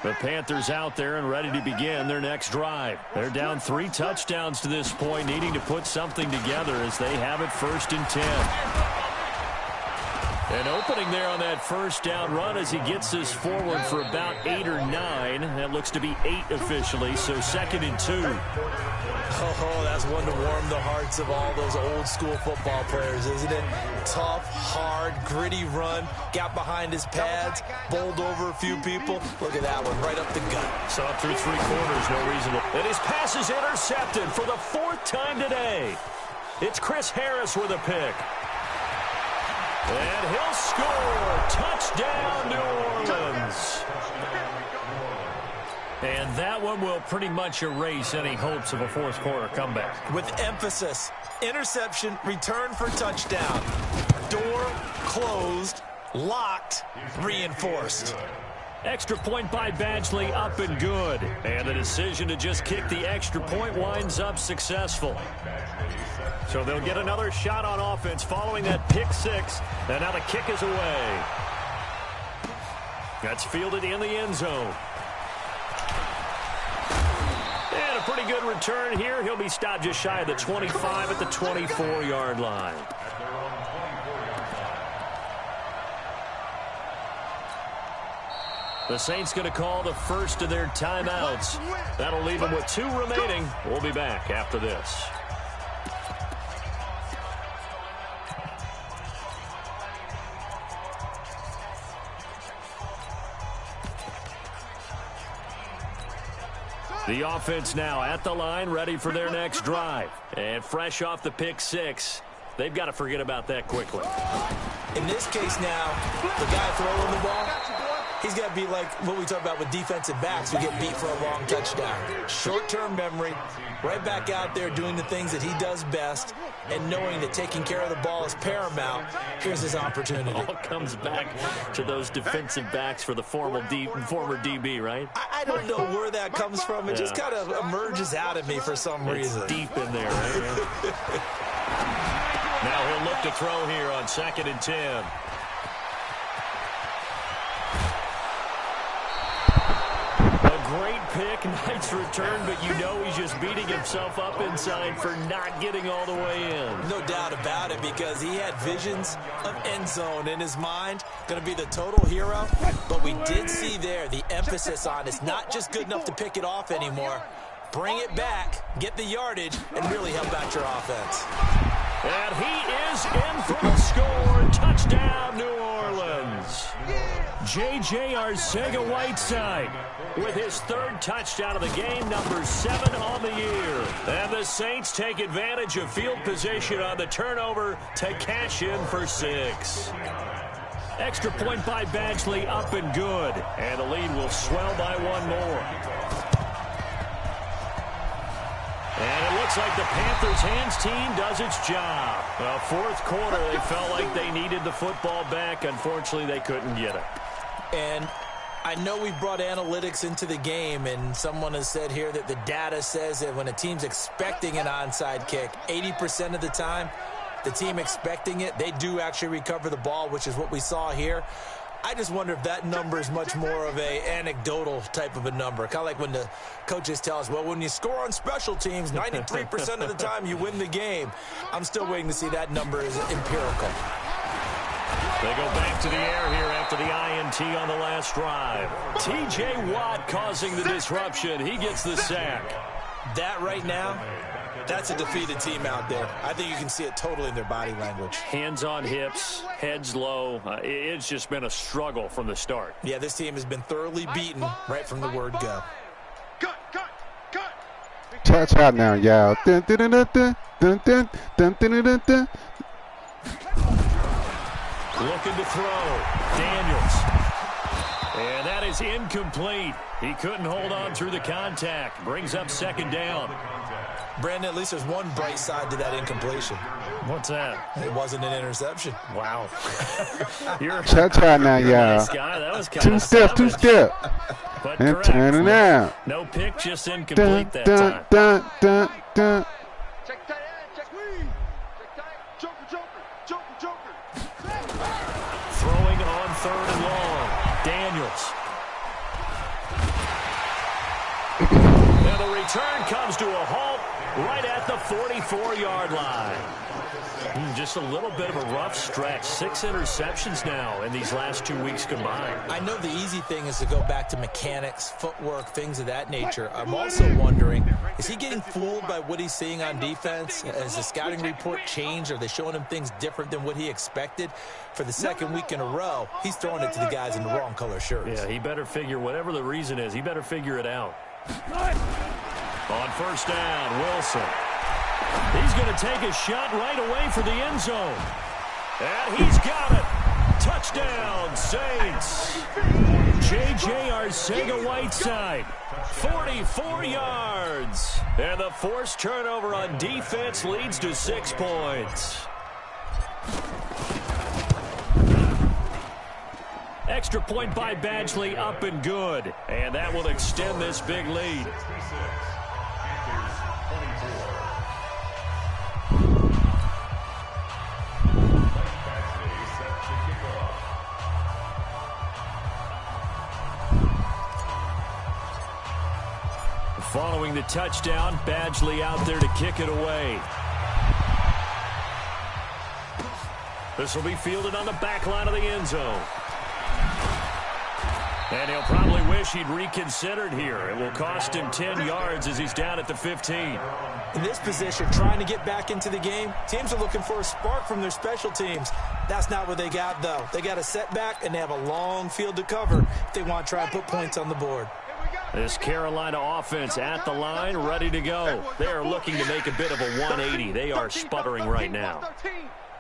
The Panthers out there and ready to begin their next drive. They're down 3 touchdowns to this point, needing to put something together as they have it 1st and 10. An opening there on that first down run as he gets this forward for about 8 or 9. That looks to be 8 officially, so 2nd and 2. Oh, that's one to warm the hearts of all those old school football players, isn't it? Tough, hard, gritty run, got behind his pads, bowled over a few people. Look at that one, right up the gut. So up through 3 quarters, no reason to. And his pass is intercepted for the 4th time today. It's Chris Harris with a pick. And he'll score. Touchdown, New Orleans. And that one will pretty much erase any hopes of a fourth quarter comeback. With emphasis, interception, return for touchdown. Door closed, locked, reinforced. Extra point by Badgley, up and good. And the decision to just kick the extra point winds up successful. So they'll get another shot on offense following that pick six. And now the kick is away. That's fielded in the end zone. And a pretty good return here. He'll be stopped just shy of the 25 at the 24-yard line. The Saints going to call the first of their timeouts. That'll leave them with 2 remaining. We'll be back after this. The offense now at the line, ready for their next drive. And fresh off the pick six, they've got to forget about that quickly. In this case now, the guy throwing the ball, he's got to be like what we talk about with defensive backs who get beat for a long touchdown. Short-term memory, right back out there doing the things that he does best, and knowing that taking care of the ball is paramount. Here's his opportunity. All comes back to those defensive backs for the former DB, right? I don't know where that comes from. It just kind of emerges out of me for some reason. It's deep in there, right? Now he'll look to throw here on 2nd and 10. Great pick, nice return, but you know he's just beating himself up inside for not getting all the way in. No doubt about it, because he had visions of end zone in his mind. Going to be the total hero, but we did see there the emphasis on it's not just good enough to pick it off anymore. Bring it back, get the yardage, and really help out your offense. And he is in for the score. Touchdown, New Orleans. J.J. Arcega-Whiteside with his 3rd touchdown of the game, number 7 on the year. And the Saints take advantage of field position on the turnover to cash in for 6. Extra point by Badgley, up and good. And the lead will swell by 1 more. And it looks like the Panthers' hands team does its job. Well, 4th quarter, they felt like they needed the football back. Unfortunately, they couldn't get it. And I know we brought analytics into the game, and someone has said here that the data says that when a team's expecting an onside kick, 80% of the time, the team expecting it, they do actually recover the ball, which is what we saw here. I just wonder if that number is much more of a anecdotal type of a number. Kind of like when the coaches tell us, well, when you score on special teams, 93% of the time you win the game. I'm still waiting to see that number is empirical. They go back to the air here after the INT on the last drive. T.J. Watt causing the disruption. He gets the sack. That right now, that's a defeated team out there. I think you can see it totally in their body language. Hands on hips, heads low. It's just been a struggle from the start. Yeah, this team has been thoroughly beaten right from the word go. Touch out now, y'all. Dun, dun, dun, dun, dun, dun, dun, dun, dun, dun, dun. Looking to throw. Daniels. And that is incomplete. He couldn't hold on through the contact. Brings up 2nd down. Brandon, at least there's one bright side to that incompletion. What's that? It wasn't an interception. Wow. You're Touch out now, y'all. nice guy. That was kind of 2 step. But And correct. turn it out. No pick, just Dun, incomplete that dun, time. dun, dun, dun. Check tight end, check squeeze. Check tight. Joker. Throwing on 3rd and long. Daniels. And the return comes to a halt right at the 44-yard line. Just a little bit of a rough stretch. 6 interceptions now in these last 2 weeks combined. I know the easy thing is to go back to mechanics, footwork, things of that nature. I'm also wondering, is he getting fooled by what he's seeing on defense? Has the scouting report changed? Are they showing him things different than what he expected? For the 2nd week in a row, he's throwing it to the guys in the wrong color shirts. Yeah, he better figure, whatever the reason is, he better figure it out. On 1st down, Wilson. He's going to take a shot right away for the end zone. And he's got it. Touchdown, Saints. J.J. Arcega-Whiteside, 44 yards. And the forced turnover on defense leads to 6 points. Extra point by Badgley, up and good. And that will extend this big lead. Following the touchdown, Badgley out there to kick it away. This will be fielded on the back line of the end zone. And he'll probably wish he'd reconsidered here. It will cost him 10 yards as he's down at the 15. In this position, trying to get back into the game, teams are looking for a spark from their special teams. That's not what they got, though. They got a setback, and they have a long field to cover if they want to try and put points on the board. This Carolina offense at the line, ready to go. They are looking to make a bit of a 180. They are sputtering right now.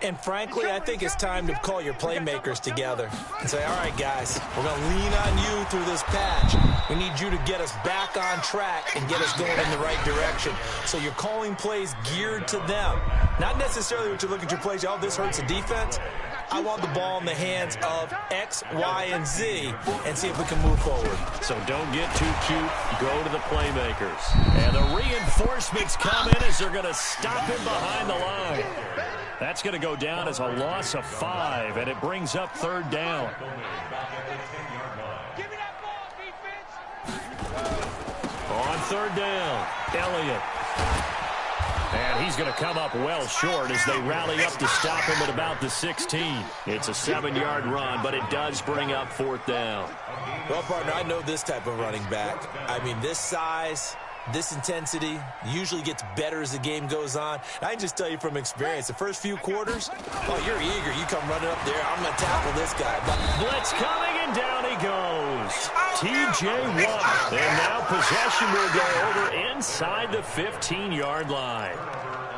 And frankly, I think it's time to call your playmakers together and say, all right, guys, we're going to lean on you through this patch. We need you to get us back on track and get us going in the right direction. So you're calling plays geared to them. Not necessarily what you look at your plays, oh, this hurts the defense. I want the ball in the hands of X, Y, and Z and see if we can move forward. So don't get too cute. Go to the playmakers. And the reinforcements come in as they're going to stop him behind the line. That's going to go down as a loss of 5, and it brings up 3rd down. Give me that ball, defense. On 3rd down, Elliott. And he's going to come up well short as they rally up to stop him at about the 16. It's a 7-yard run, but it does bring up 4th down. Well, partner, I know this type of running back. I mean, this size, this intensity usually gets better as the game goes on. I can just tell you from experience, the first few quarters, oh, you're eager. You come running up there, I'm going to tackle this guy. Blitz coming, and down he goes. T.J. Watt. And now possession will go over inside the 15-yard line.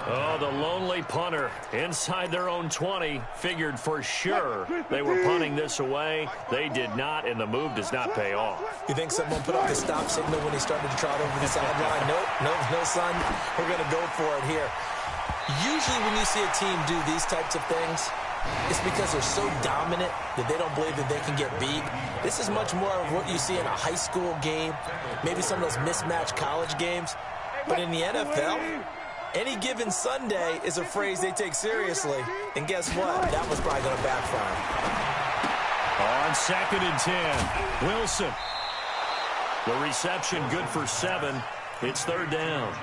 Oh, the lonely punter inside their own 20 figured for sure they were punting this away. They did not, and the move does not pay off. You think someone put up the stop signal when he started to trot over the sideline? Nope, no, son. We're going to go for it here. Usually when you see a team do these types of things, it's because they're so dominant that they don't believe that they can get beat. This is much more of what you see in a high school game, maybe some of those mismatched college games. But in the NFL, any given Sunday is a phrase they take seriously. And guess what? That was probably going to backfire. On 2nd and 10, Wilson. The reception good for 7. It's 3rd down.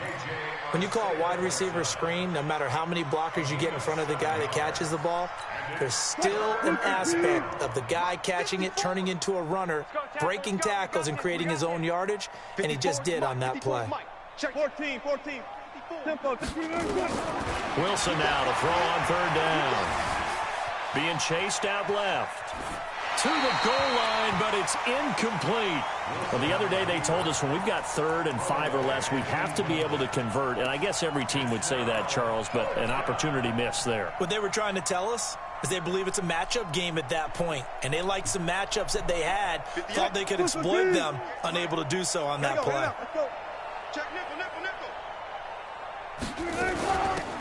When you call a wide receiver screen, no matter how many blockers you get in front of the guy that catches the ball, there's still an aspect of the guy catching it, turning into a runner, breaking tackles and creating his own yardage, and he just did on that play. 14. Wilson now to throw on 3rd down. Being chased out left. To the goal line, but it's incomplete. Well, the other day they told us when we've got 3rd and 5 or less, we have to be able to convert. And I guess every team would say that, Charles, but an opportunity missed there. What they were trying to tell us is they believe it's a matchup game at that point. And they liked some matchups that they had, thought they could exploit them, unable to do so on that play. Check nickel.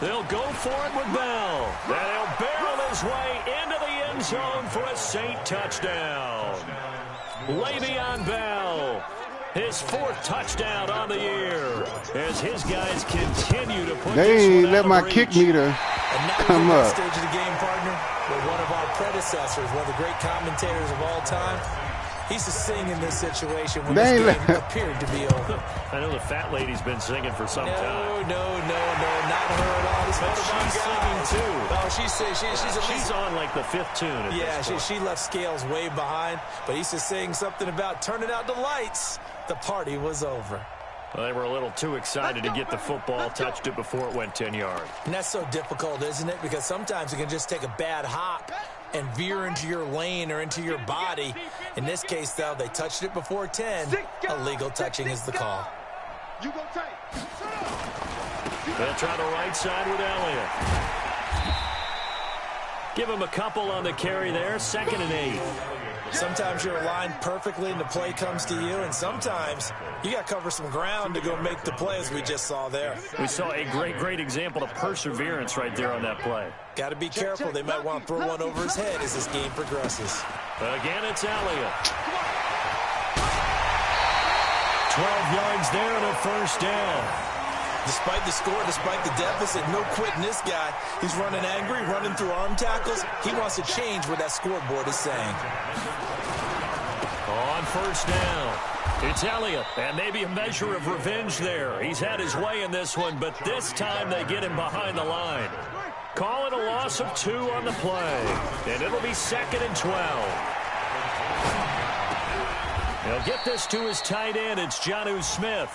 They'll go for it with Bell. And he'll barrel his way into the end zone for a Saint touchdown. Le'Veon Bell, his 4th touchdown on the year as his guys continue to put They ain't let my kick meter come up. Stage of the game, partner, where one of our predecessors, one of the great commentators of all time, he used to sing in this situation when this game appeared to be over. I know the fat lady's been singing for some time. No, not her at all. But she's singing too. Oh, she's on like the 5th tune. Yeah, she left Scales way behind, but he used to sing something about turning out the lights. The party was over. Well, they were a little too excited to get the football, touched it before it went 10 yards. And that's so difficult, isn't it? Because sometimes it can just take a bad hop and veer into your lane or into your body. In this case, though, they touched it before 10. Illegal touching is the call. They'll try the right side with Elliott. Give him a couple on the carry there. 2nd and 8. Sometimes you're aligned perfectly and the play comes to you, and sometimes you got to cover some ground to go make the play, as we just saw there. We saw a great example of perseverance right there on that play. Got to be careful. They might want to throw one over his head as this game progresses. Again, it's Elliott. 12 yards there and a first down. Despite the score, despite the deficit, no quitting this guy. He's running angry, running through arm tackles. He wants to change what that scoreboard is saying. On first down, it's Elliott, and maybe a measure of revenge there. He's had his way in this one, but this time they get him behind the line. Call it a loss of 2 on the play, and it'll be 2nd and 12. He'll get this to his tight end. It's Jonnu Smith.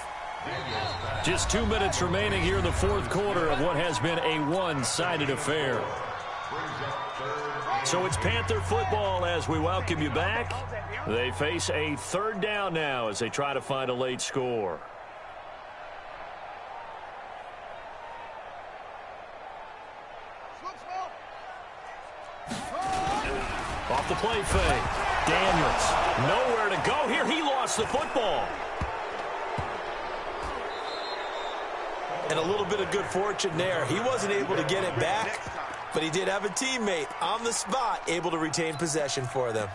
Just 2 minutes remaining here in the 4th quarter of what has been a one-sided affair. So it's Panther football as we welcome you back. They face a 3rd down now as they try to find a late score. Off the play fake. Daniels, nowhere to go here. He lost the football. And a little bit of good fortune there. He wasn't able to get it back, but he did have a teammate on the spot able to retain possession for them.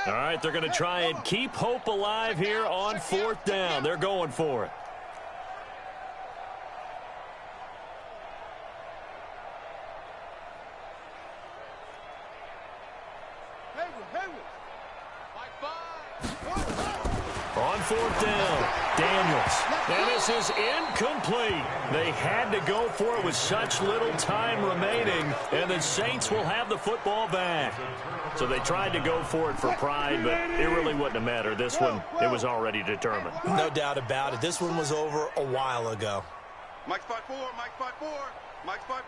All right, they're going to try and keep hope alive here on 4th down. They're going for it. On 4th down, Daniels. And this is incomplete. They had to go for it with such little time remaining, and the Saints will have the football back. So they tried to go for it for pride, but it really wouldn't have mattered. This one, it was already determined. No doubt about it. This one was over a while ago. Mike's 5-4, Mike's 5-4, Mike's 5-4.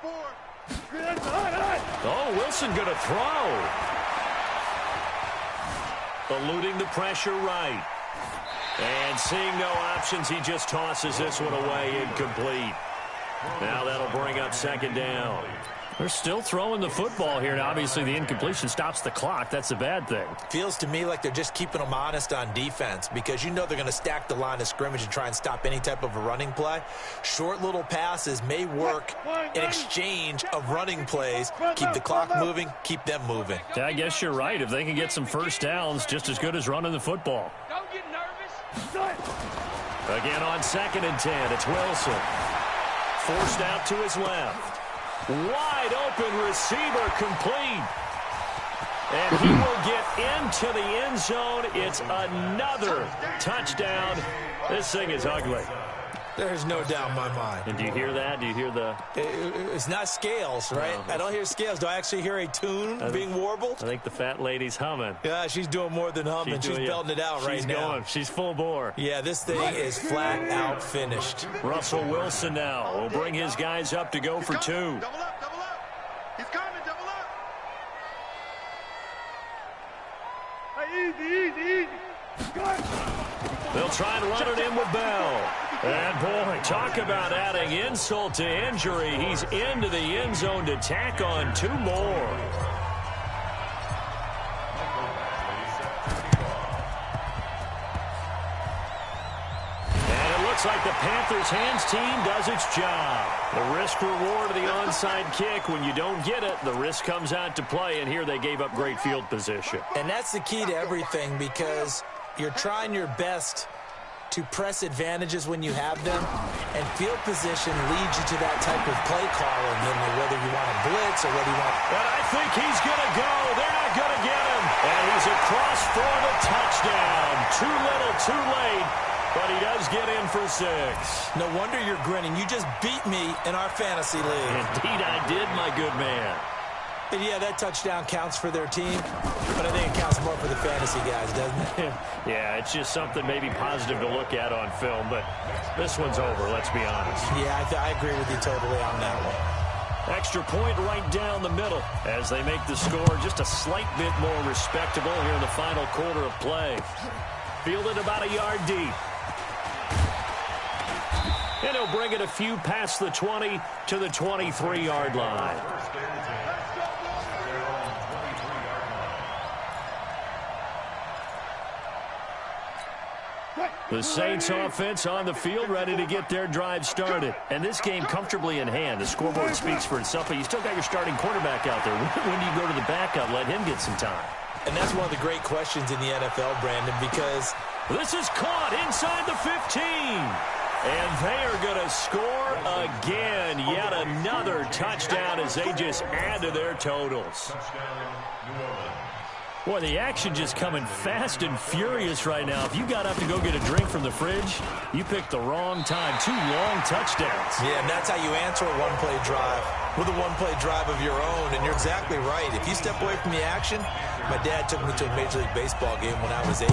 Oh, Wilson going to throw. Eluding the pressure right. And seeing no options, he just tosses this one away, incomplete. Now that'll bring up 2nd down. They're still throwing the football here. Now, obviously, the incompletion stops the clock. That's a bad thing. Feels to me like they're just keeping them honest on defense because you know they're going to stack the line of scrimmage and try and stop any type of a running play. Short little passes may work in exchange of running plays. Keep the clock moving, keep them moving. Yeah, I guess you're right. If they can get some first downs, just as good as running the football. Don't get nervous. Again on 2nd and 10, it's Wilson. Forced out to his left. Wide open receiver complete. And he will get into the end zone. It's another touchdown. This thing is ugly. There's no doubt in my mind. And do you hear that? Do you hear the... It's not scales, right? No. I don't hear scales. Do I actually hear a tune being warbled? I think the fat lady's humming. Yeah, she's doing more than humming. She's belting it out right now. She's full bore. Yeah, this thing is flat out finished. Russell Wilson now will bring his guys up to go for 2. Double up, double up. He's coming, double up. Hey, easy. They'll try and run it in with Bell. And, boy, talk about adding insult to injury. He's into the end zone to tack on 2 more. And it looks like the Panthers' hands team does its job. The risk-reward of the onside kick. When you don't get it, the risk comes out to play, and here they gave up great field position. And that's the key to everything because you're trying your best to press advantages when you have them, and field position leads you to that type of play calling, whether you want to blitz or whether you want... And I think he's going to go. They're not going to get him. And he's across for the touchdown. Too little, too late, but he does get in for 6. No wonder you're grinning. You just beat me in our fantasy league. Indeed I did, my good man. And yeah, that touchdown counts for their team, but I think it counts more for the fantasy guys, doesn't it? Yeah, it's just something maybe positive to look at on film, but this one's over, let's be honest. Yeah, I agree with you totally on that one. Extra point right down the middle as they make the score just a slight bit more respectable here in the final quarter of play. Fielded about a yard deep. And he'll bring it a few past the 20 to the 23-yard line. The Saints offense on the field ready to get their drive started. And this game comfortably in hand. The scoreboard speaks for itself, but you still got your starting quarterback out there. When do you go to the backup? Let him get some time. And that's one of the great questions in the NFL, Brandon, because this is caught inside the 15. And they are going to score again. Yet another touchdown as they just add to their totals. Boy, the action just coming fast and furious right now. If you got up to go get a drink from the fridge, you picked the wrong time. 2 long touchdowns. Yeah, and that's how you answer a one-play drive, with a one-play drive of your own. And you're exactly right. If you step away from the action, my dad took me to a Major League Baseball game when I was 8.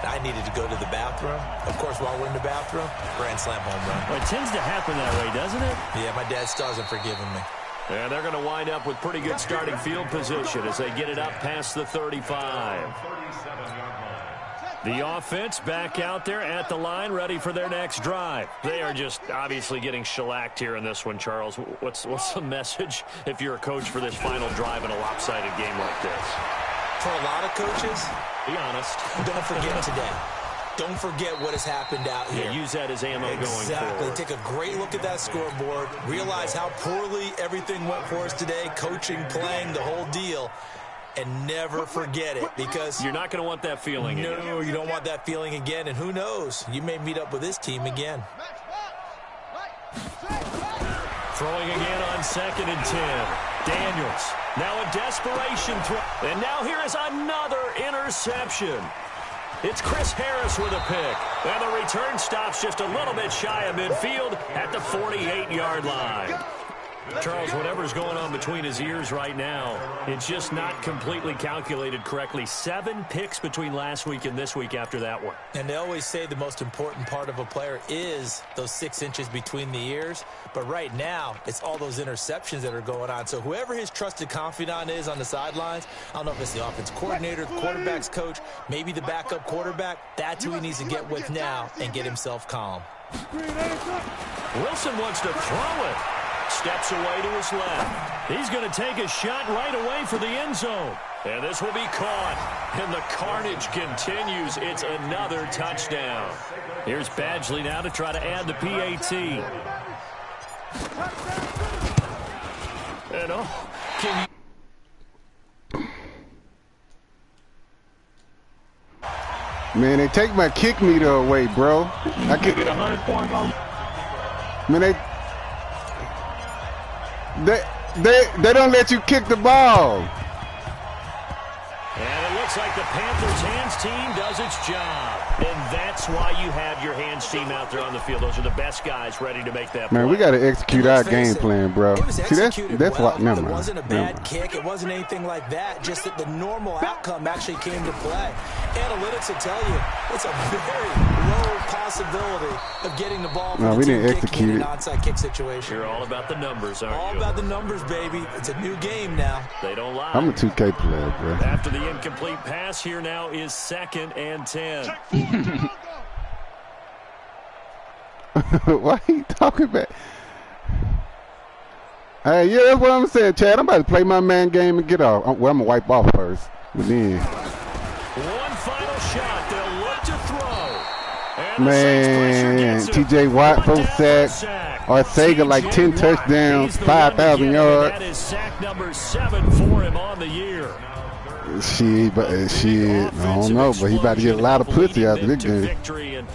I needed to go to the bathroom. Of course, while we're in the bathroom, grand slam home run. Well, it tends to happen that way, doesn't it? Yeah, my dad still hasn't forgiven me. And they're going to wind up with pretty good starting field position as they get it up past the 35. The offense back out there at the line, ready for their next drive. They are just obviously getting shellacked here in this one, Charles. What's the message if you're a coach for this final drive in a lopsided game like this? For a lot of coaches, be honest. Don't forget today. Don't forget what has happened out here. Yeah, use that as ammo going forward. Exactly. Take a great look at that scoreboard. Realize how poorly everything went for us today. Coaching, playing, the whole deal. And never forget it, because you're not going to want that feeling again. No, you don't want that feeling again. And who knows? You may meet up with this team again. Throwing again on 2nd and 10. Daniels. Now a desperation throw. And now here is another interception. It's Chris Harris with a pick. And the return stops just a little bit shy of midfield at the 48-yard line. Charles, whatever's going on between his ears right now, it's just not completely calculated correctly. 7 picks between last week and this week after that one. And they always say the most important part of a player is those 6 inches between the ears. But right now, it's all those interceptions that are going on. So whoever his trusted confidant is on the sidelines, I don't know if it's the offense coordinator, the quarterback's coach, maybe the backup quarterback, that's who he needs to get with now and get himself calm. Wilson wants to throw it. Steps away to his left. He's going to take a shot right away for the end zone. And this will be caught. And the carnage continues. It's another touchdown. Here's Badgley now to try to add the PAT. And can you... Man, they take my kick meter away, bro. I could get 100 points on. Man, they don't let you kick the ball. And it looks like the Panthers hands team does its job. And that's why you have your hands team out there on the field. Those are the best guys ready to make that play. Man, we got to execute our game plan, bro. It was See, executed that's well. what. Never It mind. wasn't a bad kick. It wasn't anything like that. Just that the normal outcome actually came to play. Analytics will tell you it's a very low possibility of getting the ball from we the didn't team kicking execute in it. an onside kick situation. You're all about the numbers, aren't you? All about the numbers, baby. It's a new game now. They don't lie. I'm a 2K player, bro. After the incomplete pass, here now is 2nd and 10. Why are you talking about? Hey, yeah, that's what I'm saying, Chad. I'm about to play my man game and get off. Well, I'm going to wipe off first. But then. One final shot. They'll look to throw. And Man, TJ Watt, 4 sacks. Arcega, like 10 touchdowns, 5,000 yards. That is sack number 7 for him on the year. Shit, I don't know, but he about to get a lot of pussy after this game. Victory, and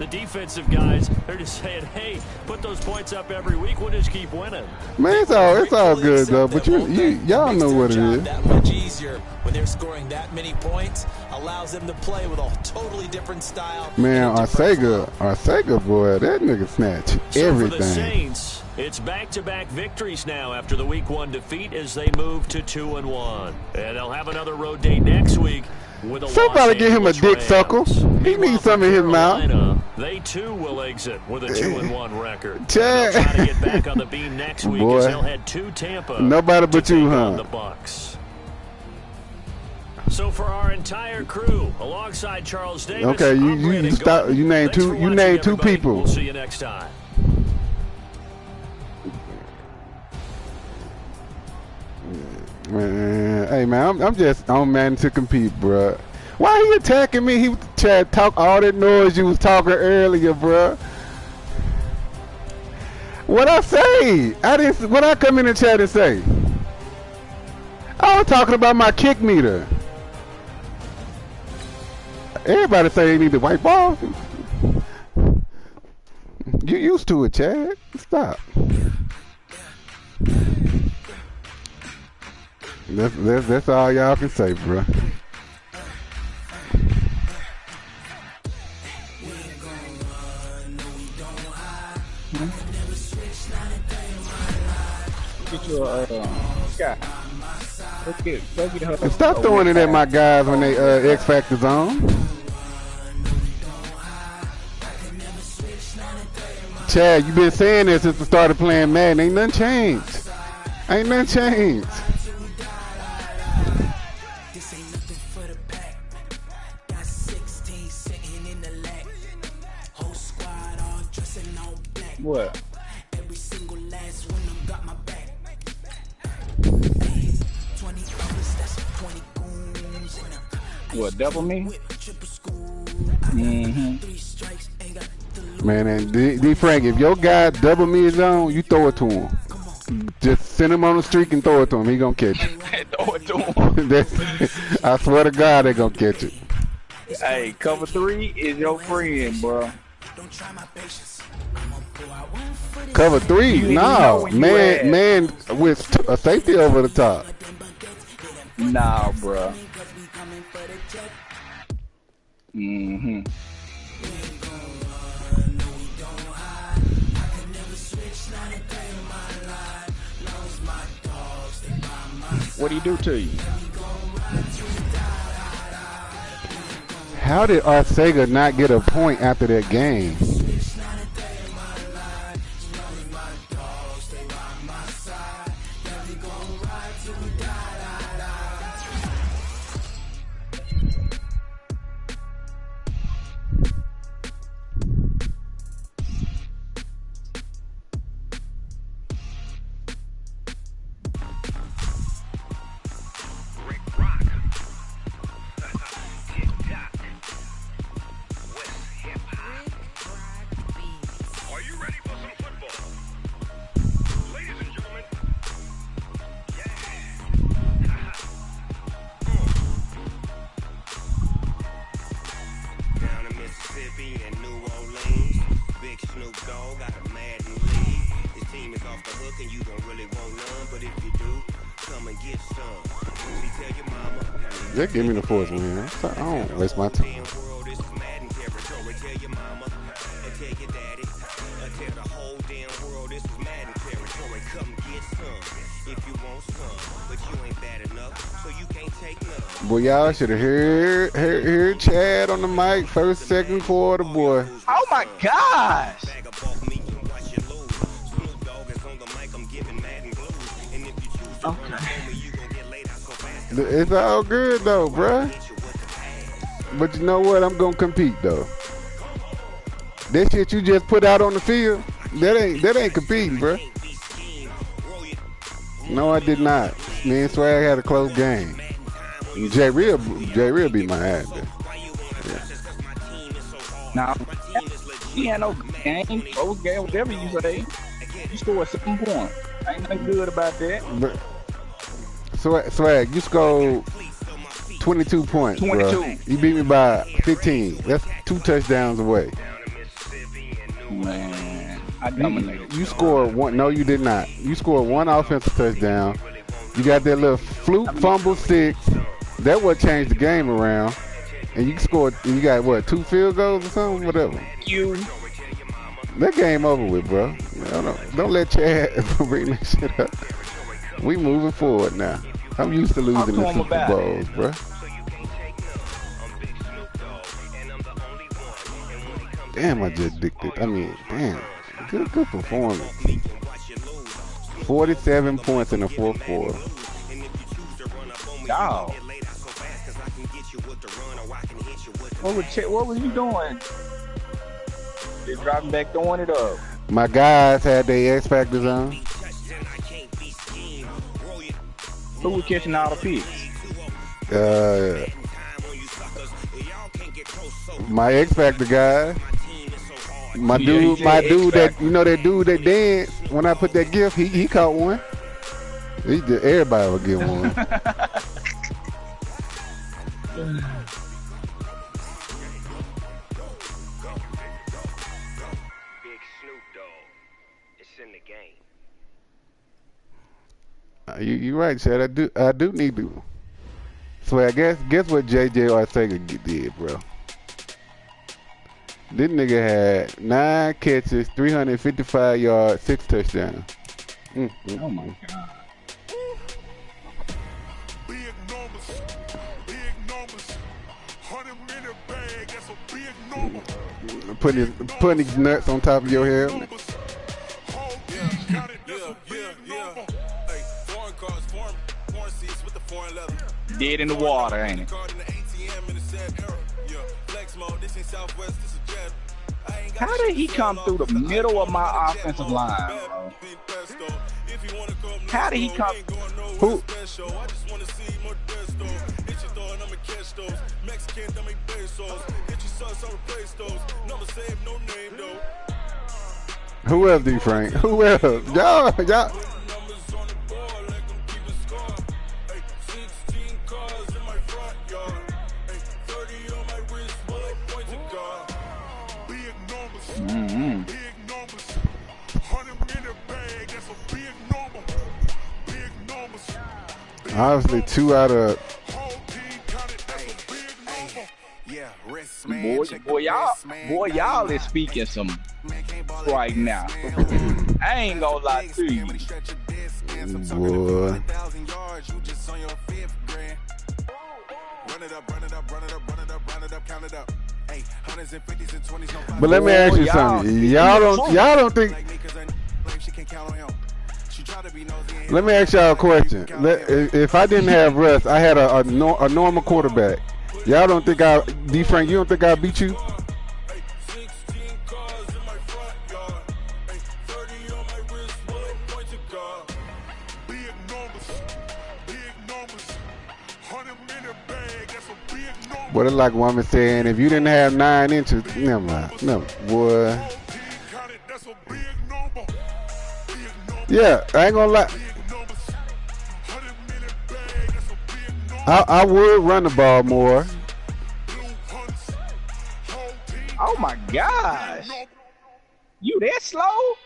the defensive guys, they're just saying, hey, put those points up every week. We'll just keep winning. Man, it's all good though. But y'all know what it is. That much easier when they're scoring that many points. Allows them to play with a totally different style. Man, Arcega, boy, that nigga snatch everything. For the Saints, it's back-to-back victories now after the Week 1 defeat as they move to 2-1. And they'll have another road date next week with a Somebody give him a dick Rams. suckle. He needs some in his mouth. They too will exit with a 2-1 record. Chad. They'll try to get back on the beam next week as they'll head to Tampa. Nobody but you, huh? The Bucks. So for our entire crew, alongside Charles Davis, okay, you stop. You named two. You named two people. We'll see you next time. Man, hey man, I'm just on man to compete, bro. Why he attacking me? He Chad talk all that noise you was talking earlier, bro. What I say? I didn't. What I come in the chat and say? I was talking about my kick meter. Everybody say they need the white ball. You used to it, Chad. Stop. That's all y'all can say, bro. Get your guy. And stop throwing it at my guys when they X Factor's on. Chad, you been saying this since we started playing Madden. Ain't nothing changed. Ain't nothing changed. What? What, double me? Mm-hmm. Man, and D Frank, if your guy double me is on, you throw it to him. Just send him on the streak and throw it to him. He gonna catch it. Throw it to him. I swear to God, they gonna catch it. Hey, cover 3 is your friend, bro. Cover 3? No, man with a safety over the top. Nah, bro. Mm-hmm. What do he do to you? How did Arcega not get a point after that game? Just give me the force, man. I don't waste my time. Boy, y'all should have heard Chad on the mic first, second quarter, boy. Oh my gosh! Okay. It's all good though, bruh. But you know what? I'm gonna compete though. That shit you just put out on the field, that ain't competing, bruh. No, I did not. Me and Swag had a close game. J Real beat my ass. Yeah. Nah, he had no game, close game, whatever you say. You scored 7 points. Ain't nothing good about that. But Swag, you scored 22 points, 22. Bro. You beat me by 15. That's 2 touchdowns away. Man, I dominated. You scored one. No, you did not. You scored 1 offensive touchdown. You got that little fluke fumble 6. That what changed the game around. And you scored. You got what, 2 field goals or something, whatever. That game over with, bro. Don't let Chad bring that shit up. We moving forward now. I'm used to losing the Super Bowls, bro. Damn, I just addicted. I mean, damn. Good performance. 47 points in the fourth quarter. Dog. What was you doing? They dropping back, throwing it up. My guys had their X Factors on. Who was catching all the picks? My X Factor guy. My dude that that dude that danced when I put that gift, he caught one. Everybody will get one. You right, Chad. I do need to. So I guess what JJ Arcega did, bro. This nigga had 9 catches, 355 yards, 6 touchdowns. Oh my God. Big numbers, 100-minute bag, that's a big number. Putting his nuts on top of your head. Dead in the water, ain't it? How did he come through the middle of my offensive line, bro? How did he come? Who? Who else, D. Frank? Who else? Y'all. Obviously, 2 out of. Boy, y'all is speaking some right now. I ain't gonna lie to you. Boy. But let me ask you something. Y'all don't think. Let me ask y'all a question. If I didn't have Russ, I had a normal quarterback. Y'all don't think D. Frank, you don't think I'll beat you? But it's like a woman saying, if you didn't have 9 inches, never mind. No, boy. Yeah, I ain't gonna lie. I would run the ball more. Oh my gosh. You that slow?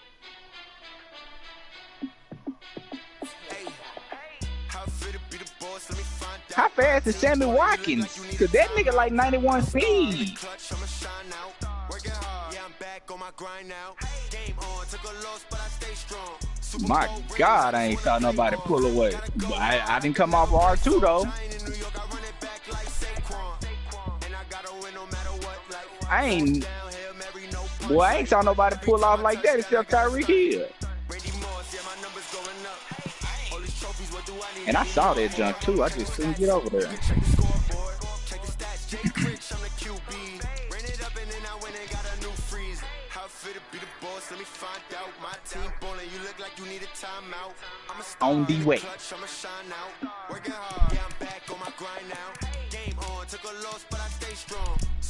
How fast is Sammy Watkins? Cause that nigga like 91 speed. My God, I ain't saw nobody pull away. But I didn't come off R2 though. I ain't saw nobody pull off like that except Tyreek Hill. And I saw that junk too. I just couldn't get over there. On the way.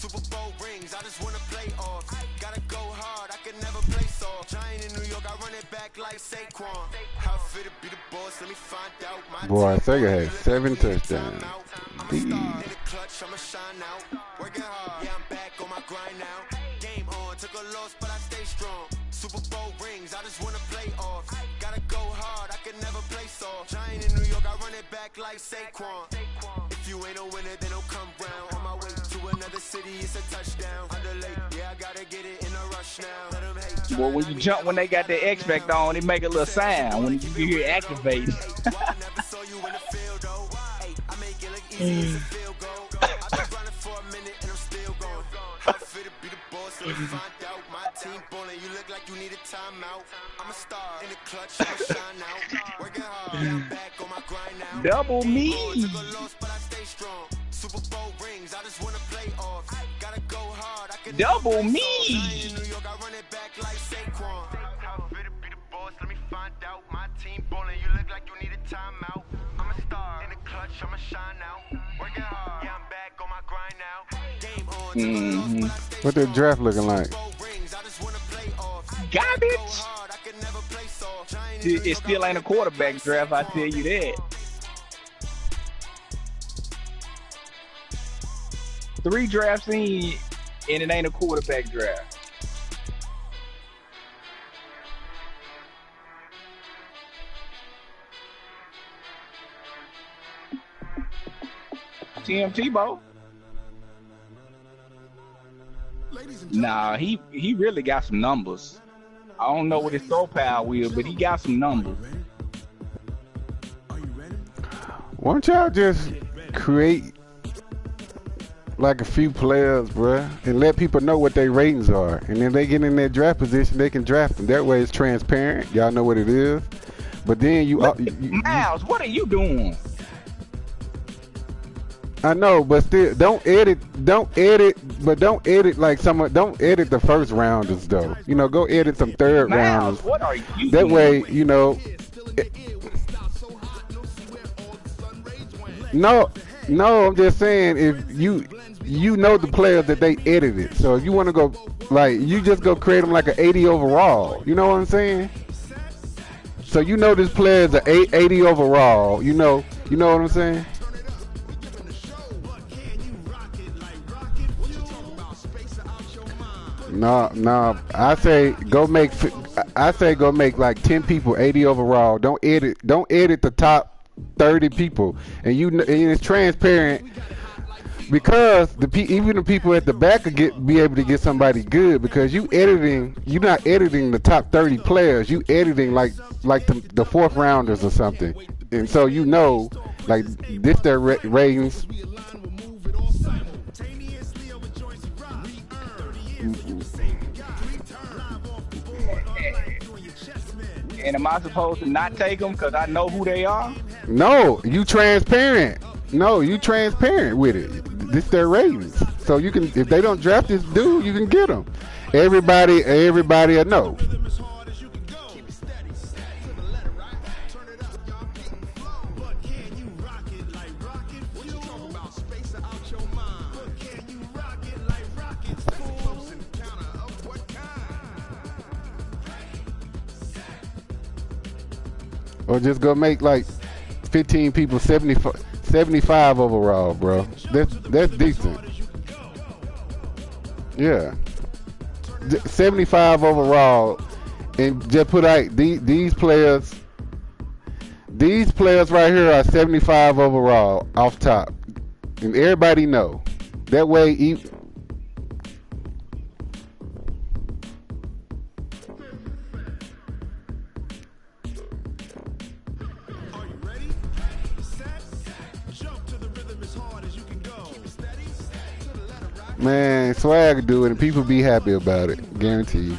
Superbowl rings, I just wanna play off. Gotta go hard, I can never play soft. Giant in New York, I run it back like Saquon. How fit to be the boss, let me find out. My boy, Sega had 7 touchdowns. I'm a star in the clutch, I'ma shine out. Working hard, yeah, I'm back on my grind now. Game on, took a loss, but I stay strong. Superbowl rings, I just wanna play off. Gotta go hard, I can never play soft. Giant in New York, I run it back like Saquon. If you ain't a winner, then don't come round. On my way to another city, it's a touchdown. Underlay, yeah, I gotta get it in a rush now. Let them hate. Well, when you jump, when they got the X Factor on, it make a little sound when you hear activate. balls, let me find out. My team ballin', you look like you need a timeout. I'm a star in the clutch, I'ma shine out. Working hard, yeah, I'm back on my grind now. Double me. Took a loss, but I stay strong. Superbowl rings, I just wanna play off. Gotta go hard, I can Double me. in New York, I run it back like Saquon. How fit to be the boss, let me find out. My team ballin', you look like you need a timeout. I'm a star in the clutch, I'ma shine out. Working hard, yeah, I'm back on my grind now. Game on, took a loss, but I stay What that draft looking like? Garbage. It still ain't a quarterback draft, I tell you that. 3 drafts in, and it ain't a quarterback draft. Tim Tebow. Nah, he really got some numbers. I don't know what his throw power is, but he got some numbers. Why don't y'all just create like a few players, bruh, and let people know what their ratings are, and then they get in their draft position, they can draft them. That way it's transparent. Y'all know what it is. But then Miles, what are you doing? I know, but still, don't edit like don't edit the first rounders though. You know, go edit some third rounders. What are you that doing? way, you know. No, I'm just saying if you know the players that they edited. So if you want to go, like, you just go create them like an 80 overall. You know what I'm saying? So you know this player is an 80 overall. You know what I'm saying? No. I say go make like 10 people 80 overall. Don't edit the top 30 people, and it's transparent because even the people at the back could be able to get somebody good because you're not editing the top 30 players. You editing like the fourth rounders or something, and so like this their ratings. And am I supposed to not take them because I know who they are? No, you transparent. No, you transparent with it. This their ratings. So you can, if they don't draft this dude, you can get them. Everybody will know. Or just go make like 15 people 75 overall, bro. That's decent. Yeah. 75 overall, and just put out these players. These players right here are 75 overall off top, and everybody know. That way, man, swag do it and people be happy about it. Guaranteed.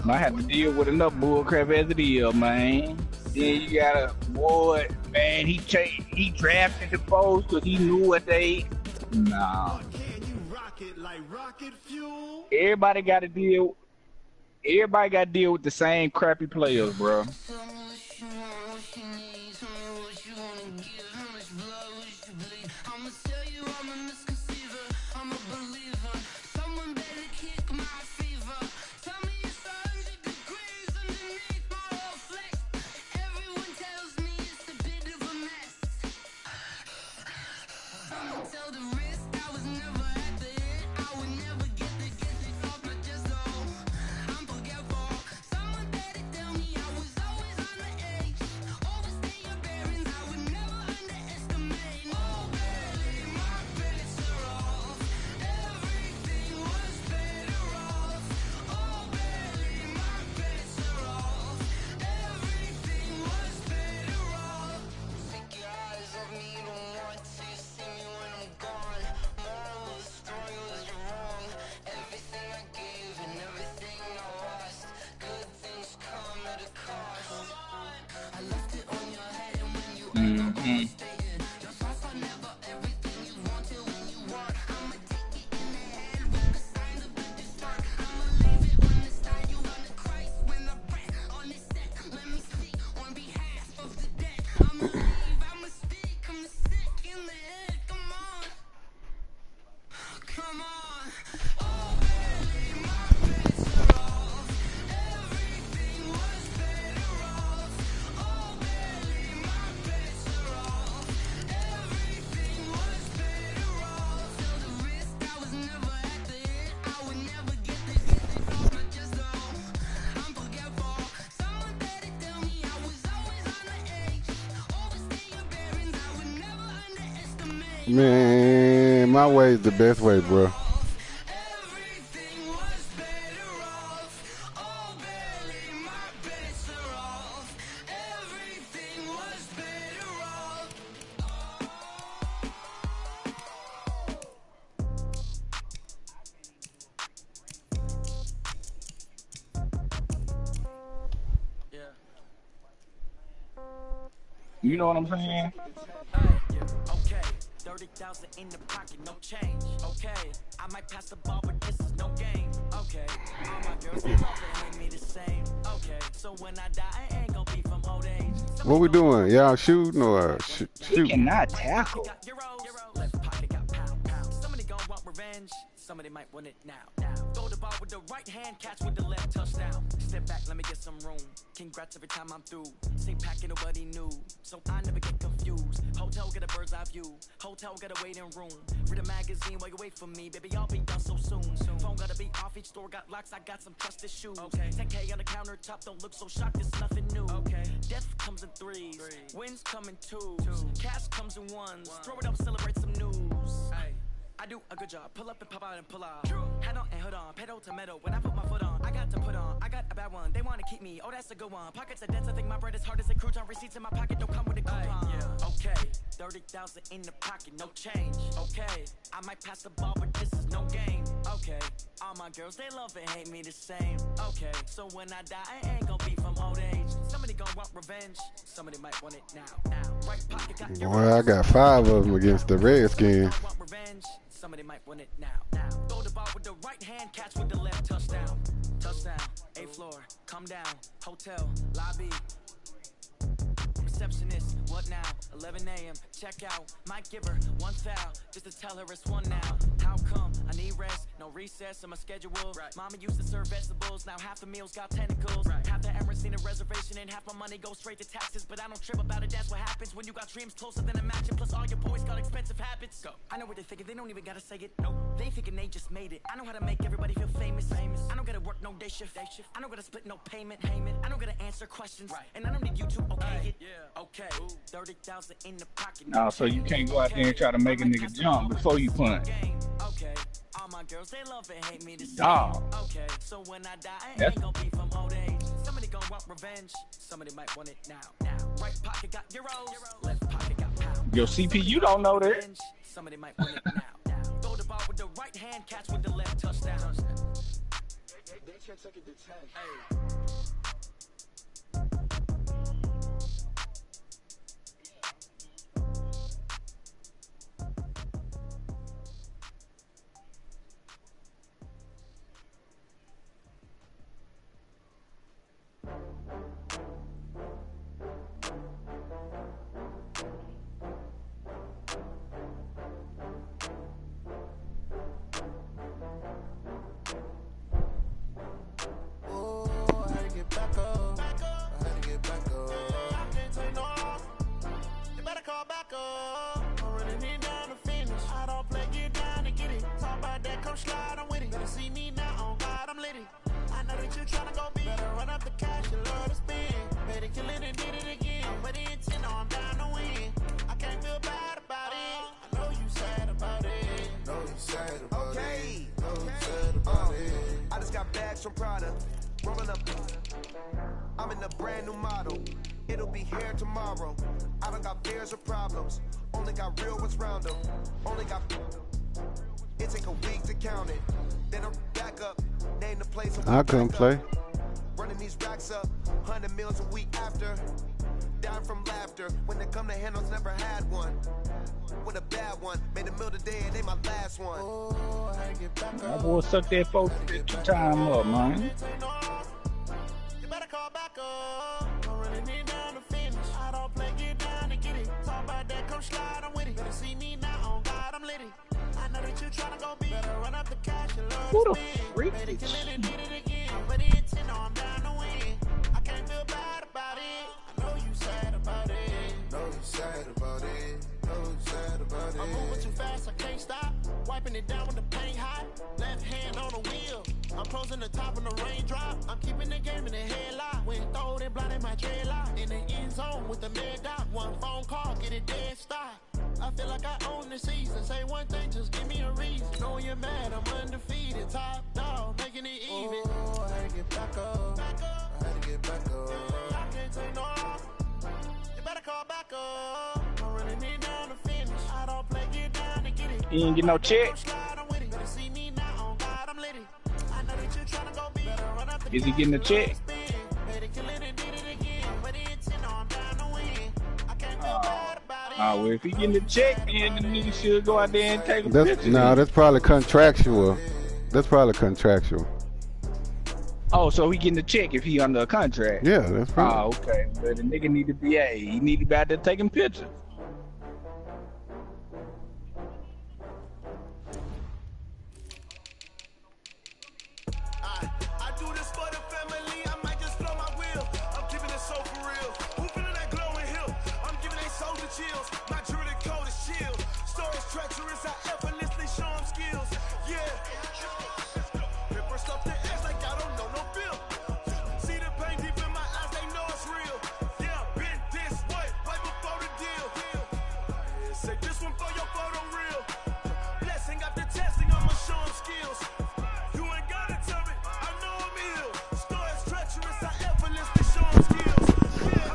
I have to deal with enough bullcrap as it is, man. Then you got a boy, man, he drafted the foes because he knew what they... Nah. Everybody got to deal with the same crappy players, bro. Mm-hmm. Man, my way is the best way, bro. You know what I'm saying? Okay, 30,000 in the pocket, no change. Okay, I might pass the ball, but this is no game. Okay, all my girls they love it, hate me the same. Okay, so when I die, I ain't gonna be from old age. What we doing? Y'all shooting or He shooting? cannot tackle. Left pocket got pound, pound. Somebody gon' want revenge. Somebody might want it now. Throw the ball with the right hand, catch with the left, touchdown. Step back, let me get some room. Congrats every time I'm through. Same packet, nobody knew, so I never get confused. Hotel get a bird's eye view. Hotel got a waiting room. Read a magazine while you wait for me, baby. I'll be done so soon. Phone gotta be off. Each store got locks. I got some trusted shoes. Okay. 10K on the countertop. Don't look so shocked. It's nothing new. Okay. Death comes in threes. Wins come in twos. Cash comes in ones. Throw it up, celebrate some news. Hey. I do a good job. Pull up and pop out and pull out. Head on and hood on. Pedal to metal. When I put my foot on, I got to put on. I got a bad one. They want to keep me. Oh, that's a good one. Pockets are dense. I think my bread is hard as a crouton. Receipts in my pocket don't come with a coupon. Okay. 30,000 in the pocket. No change. Okay. I might pass the ball, but this is no game. Okay. All my girls, they love and hate me the same. Okay. So when I die, I ain't gonna be from old age. Somebody gonna want revenge. Somebody might want it now. Right pocket got your Boy, I got 5 of them against the Redskins. want revenge. Somebody might want it now. Throw the ball with the right hand, catch with the left, touchdown. Touchdown, A floor, come down, hotel, lobby. Receptionist, what now? 11 a.m., check out. Might give her one foul, just to tell her it's one now. How come? I need rest, no recess in my schedule. Mama used to serve vegetables, now half the meals got tentacles. Half the Emirates need a reservation and half my money goes straight to taxes. But I don't trip about it, that's what happens when you got dreams closer than a match. And plus all your boys got expensive habits. Go. I know what they're thinking, they don't even gotta say it. Nope. They ain't thinking they just made it. I know how to make everybody feel famous. I don't gotta work no day shift. I don't gotta split no payment. I don't gotta answer questions. And I don't need you to okay it. Okay. 30,000 in the pocket. No, so you can't go out there and try to make a nigga jump before you punt. Okay. All my girls, they love and hate me the same. Dog. Okay. So when I die, I ain't gonna be from old age. Somebody gonna want revenge. Somebody might want it now. Right pocket got euros. Left pocket got pounds. Yo, CP, you don't know that. Somebody might want it now. Throw the ball with the right hand, catch with the left, touchdown. They took it to 10. Hey. From Prada, rolling up. I'm in a brand new model. It'll be here tomorrow. I don't got fears or problems. Only got real ones round them. Only got. It take a week to count it. Then I'm back up. Name the place. I couldn't play. Running these racks up. 100 meals a week after. Down from laughter. master. When it come to handles, never had one. With a bad one, made a meal today and they my last one. That boy suck that 4 time up, man. You better call back up. Don't really need down to finish. I don't play, get down to get it. Talk about that, come slide, I'm with it. Better see me now, on God, I'm litty. I know that you tryna go big. Better run up the cash and love. Who the freak Better is kill it and she? did it again. But the intent, no, I'm down to win. I can't feel bad about it. I know you sad about it. Know you sad about it. Know you sad about it. I'm moving too fast, I can't stop. Wiping it down with the paint hot. Left hand on the wheel. I'm closing the top when the raindrop. I'm keeping the game in the headlock. When throwed and blinded my dreadlock. In the end zone with the mad dot. One phone call, get it dead stop. I feel like I own the season. Say one thing, just give me a reason. Knowing you're mad, I'm undefeated. Top dog, making it even. Oh, I had to get back up. I had to get back up. I can't take no off. You better call back up. I'm running me down to finish. I don't play, get down to get it. He ain't get no check. Better see me now, on God, I'm litty. I know that you're trying to go big. Better run up the Is he getting a check? better kill it and did it again. But the intent, no, I'm down to win. I can't feel bad about it. Well, if he getting the check, then the nigga should go out there and take a That's, picture. no, that's probably contractual. That's probably contractual. Oh, so he getting the check if he under a contract. Yeah, that's probably. Oh, okay. But the nigga need to be he need to be out there taking pictures. I do this for the family, I might just blow my wheel. I'm giving it so for real. Who feeling that glowing hill? I'm giving they souls the chills. My jewelry code is chill. Stories treacherous, I effortlessly show them skills. Yeah. Paper stuff the edge like I don't know no bill. See the pain deep in my eyes, they know it's real. Yeah, been this way, right before the deal. Say this one for your photo real. Blessing after testing, I'ma show them skills. You ain't gotta tell me, I know I'm ill. Stories treacherous, I effortlessly show them skills. Yeah,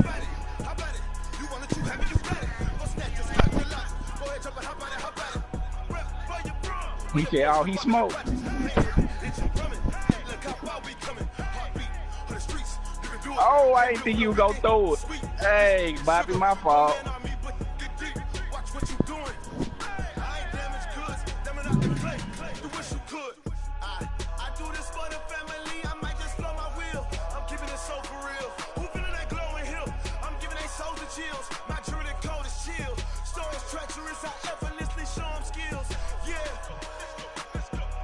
how about it? You want it, you have it, you got it. Go snatch this, cut your lot. Go ahead, jump it, how about it? Rep for your bro. He said, oh, he smoked. Oh, I didn't think you was gonna throw it. Hey, Bobby, my fault. Watch what you doing. I ain't damaged goods. Damn it, I can play. You wish you could. I do this for the family. I might just blow my wheel. I'm keeping it so for real. Who feeling that glowing hill? I'm giving they souls the chills. My jewelry code is chill. Stories treacherous. I effortlessly show them skills. Yeah.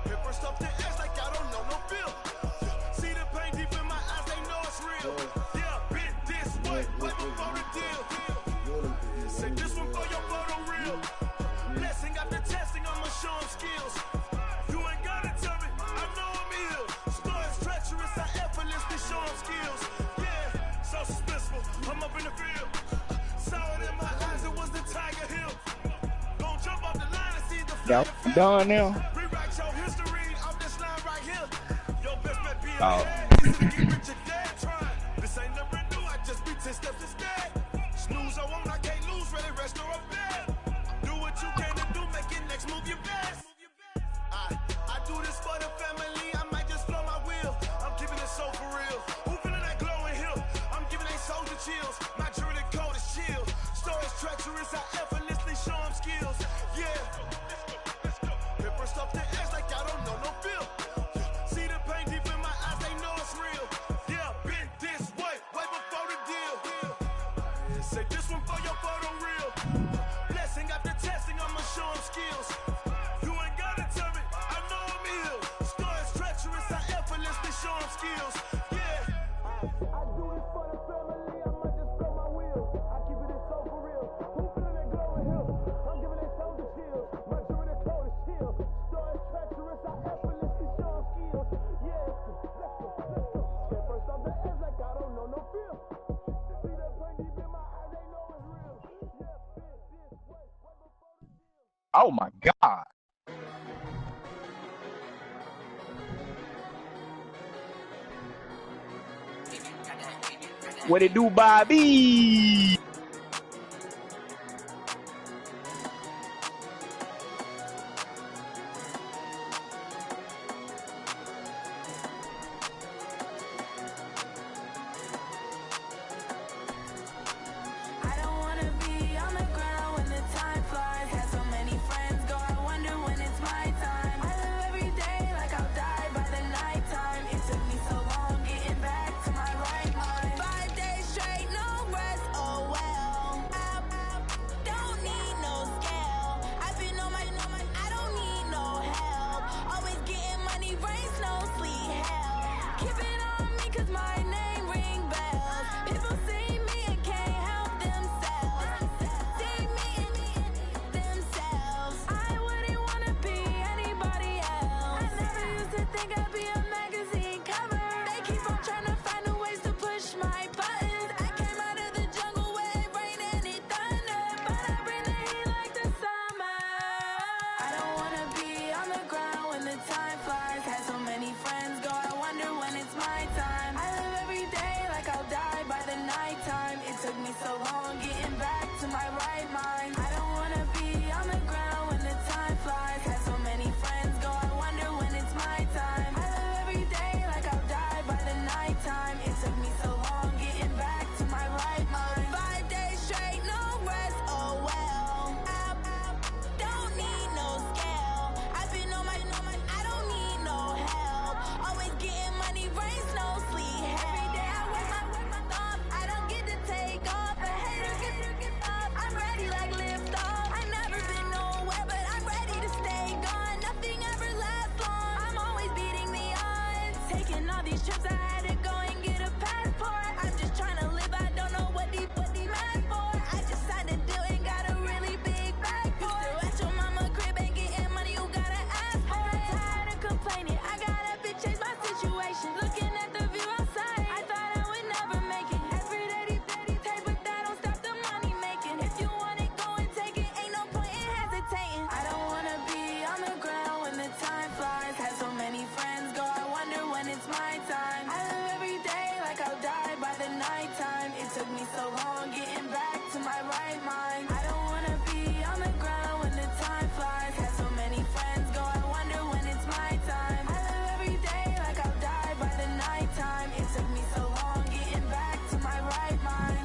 Paper stuff the edge like I don't know no bill. See the pain deep in my eyes. They know it's real. Yeah, been this way. Right before the deal. Say this one for your photo real. Blessing after testing, I'ma show them skills. You ain't gotta tell me, I know I'm ill. Stories treacherous, I effortlessly show them skills. Yeah, so suspenseful, I'm up in the field. Saw it in my eyes, it was the Tiger Hill. Don't jump off the line and see the Y'all flag. done now? Rewrite your history off this line right here. Your best bet be Oh. easy to get rich or dead trying. This ain't never new, I just be 10 steps instead. Snooze or won't, I can't lose, ready, rest or up bed. Do what you can to do, make it next move your best. I do this for the family, I might just blow my wheel. I'm keeping it so for real. Who feeling that glowing hill? I'm giving they souls the chills. My jewelry code is chill. Stories treacherous, I effortlessly show them skills. Yeah. Paper stuff the edge like I don't know no bill. See the pain deep in my eyes, they know it's real. Yeah, been this way, right before the deal. Say this one for your photo real. Blessing after testing, I'ma show them skills. You ain't gotta tell me, I know I'm ill. Stories treacherous, I effortlessly show them skills. Yeah. I do this for the family, I might just blow my wheel. I keep it so for real. Who feeling that glowing hill? I'm giving they souls the chills. My jewelry code is chill. Stories treacherous, I effortlessly show them skills. Yeah, let's go. First off the edge like I don't know no feel. See that pain deep in my eyes, they know it's real. Yeah, been this way, right before the deal. Oh my God. What it do, Bobby? I don't wanna my right mind. I don't wanna be on the ground when the time flies. Had so many friends go, I wonder when it's my time. I live every day like I'll die by the nighttime. It took me so long getting back to my right mind. 5 days straight, no rest, oh well. I don't need no scale. I've been on my, I don't need no help. Always getting money, rain, snow, sleet. Every day I work my thumb. I don't get to take off. A hater get up. I'm ready like lift off. I've never been nowhere, but I'm ready to stay gone. Nothing ever lasts long. I'm always beating the odds. Taking all these trips, I had to go and get a passport. I'm just trying to live. I don't know what these mad for. I just signed a deal and got a really big bag for it. Still at your mama crib and getting money, you gotta ask for it. Tired of complaining, I gotta change my situation. Looking at the view outside, I thought I would never make it. Every day these take, but that don't stop the money making. If you want it, go and take it. Ain't no point in hesitating. I don't wanna be on the ground when the time flies. Had so many friends go, I wonder when it's my time. I live every day like I'll die by the nighttime. It took me so long getting back to my right mind. I don't wanna be on the ground when the time flies. Had so many friends go, I wonder when it's my time. I live every day like I'll die by the nighttime. It took me so long getting back to my right mind.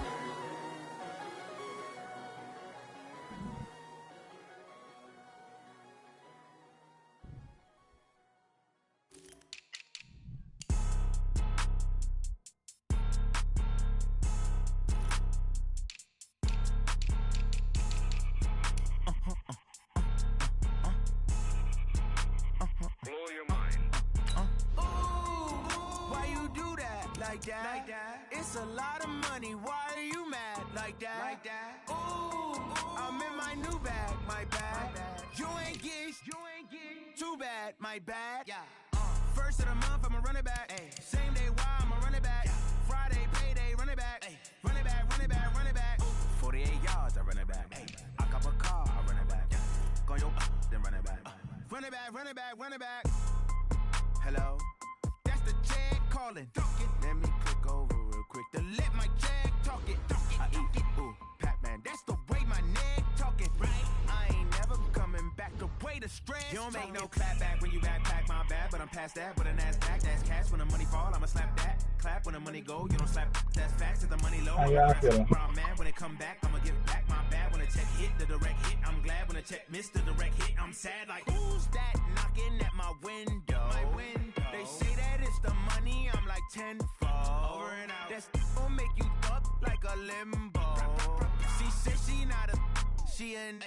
Blow your mind. Why you do that? Like that? It's a lot of money. Why are you mad? Like that? Ooh, I'm in my new bag. My bad. You ain't get too bad. My bad. Yeah. First of the month, I'ma run it back. Ay. Same day, why I'ma run it back. Friday, payday, run it back. Ay. Run it back, run it back, run it back. 48 yards, I run it back. Ay. I cop a car, I run it back. Go your then run it back. Run it back, run it back, run it back. Hello? That's the jag calling. Let me click over real quick to let my jag talk it. I eat it, ooh, Pac-Man. That's the way my neck talking. Right? I ain't never coming back. The way the stress. You don't make no clap back when you backpack. My bad, but I'm past that. With a NASDAQ, that's cash. When the money fall, I'ma slap that. Clap when the money go. You don't slap. That's facts. If the money low, I'm mad when it come back. I'ma give back. My bad when the check hit the direct hit. I'm glad when the check missed the direct hit. I'm sad like who's that knocking at my window? My window. They say that it's the money. I'm like tenfold. Over and out. That's gon' make you up like a limbo. She said she not a. She an.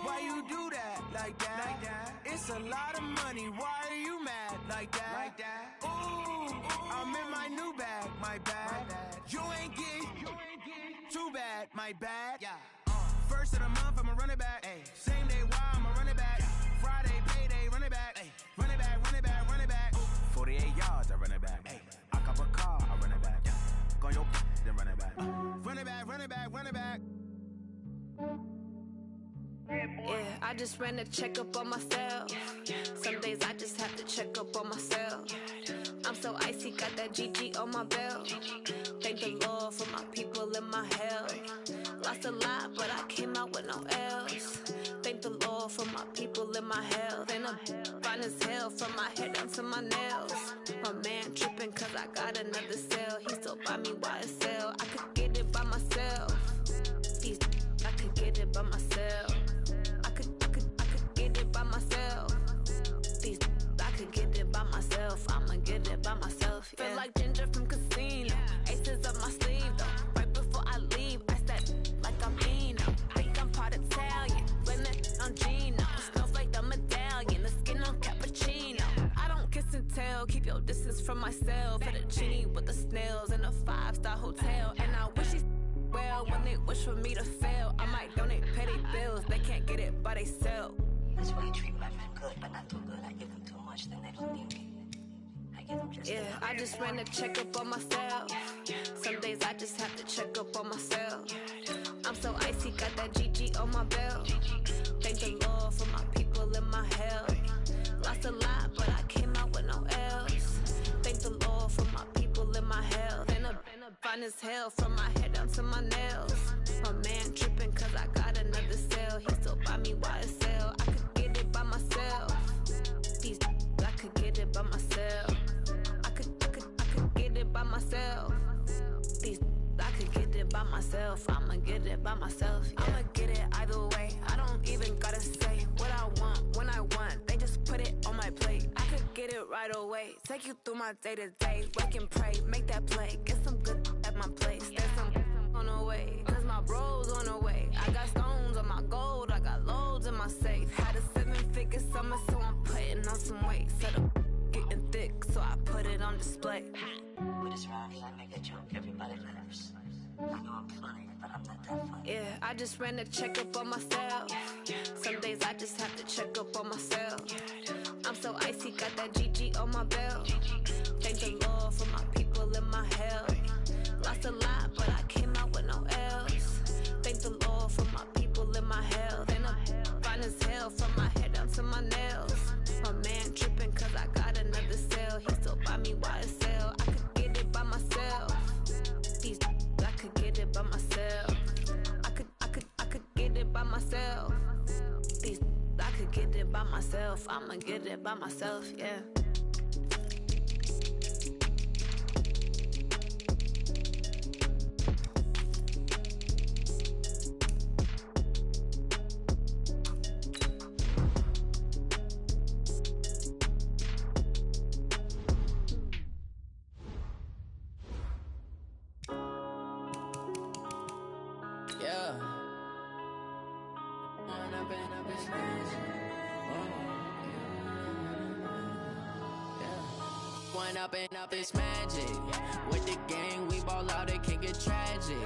Why you do that? Like that? It's a lot of money. Why are you mad? Like that? Ooh, I'm in my new bag. My bad. You ain't get too bad. My bad. Yeah. First of the month, I'ma run it back. Ay. Same day, why I'ma run it back. Friday, payday, run it back. Ay. Run it back, run it back, run it back. 48 yards, I run it back. Ay. I cop a car, I run it back. Go your then run it back. Run it back, run it back, run it back. Yeah, I just ran a checkup on myself. Some days I just have to check up on myself. I'm so icy, got that GG on my belt. Thank the Lord for my people and my health. Lost a lot, but I came out with no else. Thank the Lord for my people and my health. And I'm fine as hell from my head down to my nails. My man tripping cause I got another cell. He still buy me YSL. I could get it by myself. I could get it by myself. I could get it by myself. I could get it by myself. I'ma get it by myself. Yeah. Feel like Ginger from Casino. Aces up my sleeve though. Right before I leave, I step like I'm Eno. Think I'm part Italian. Blame it on Gino. Snowflake the medallion. The skin on cappuccino. I don't kiss and tell. Keep your distance from myself. Fettuccine with the snails in a 5-star hotel. And I wish he's well when they wish for me to fail. I might donate, pay their bills. They can't get it by they self. That's why you treat my friend good, but not too good. I give them too much, then they don't need me. I give them just yeah, I just ran a checkup on myself. Some days I just have to check up on myself. I'm so icy, got that GG on my belt. Thank the Lord for my people and my health. Lost a lot, but I came out with no else. Thank the Lord for my people and my health. And I'm fine as hell from my head down to my nails. My man tripping cause I got another sale. He still buy me YSL. I could get it by myself. These I could get it by myself. I could get it by myself. These I could get it by myself. I'ma get it by myself. Yeah. I'ma get it either way. I don't even gotta say what I want when I want. They just put it on my plate. I could get it right away. Take you through my day to day. Wake and pray, make that play. Get some good at my place. There's some on the way. Cause my bros on the way. I got stones on my gold. I got loads in my safe. Had a 7-figure summer, so I'm putting on some weight. Set up getting thick, so I put it on display. With this rhyme, I make a joke, everybody laughs. I know I'm funny, but I'm not that funny. Yeah, I just ran a checkup on myself. Some days I just have to check up on myself. I'm so icy, got that GG on my belt. Thank the Lord for my people in my health. Lost a lot, but I came out with no L's. Thank the Lord for my people in my health. And I'm fine as hell from my head down to my nails. My man tripping cause I got another sale. He still buy me YSL. I could get it by myself. These I could get it by myself. I could get it by myself. These I could get it by myself. I'ma get it by myself, yeah. Up this magic. With the gang, we ball out, it can get tragic.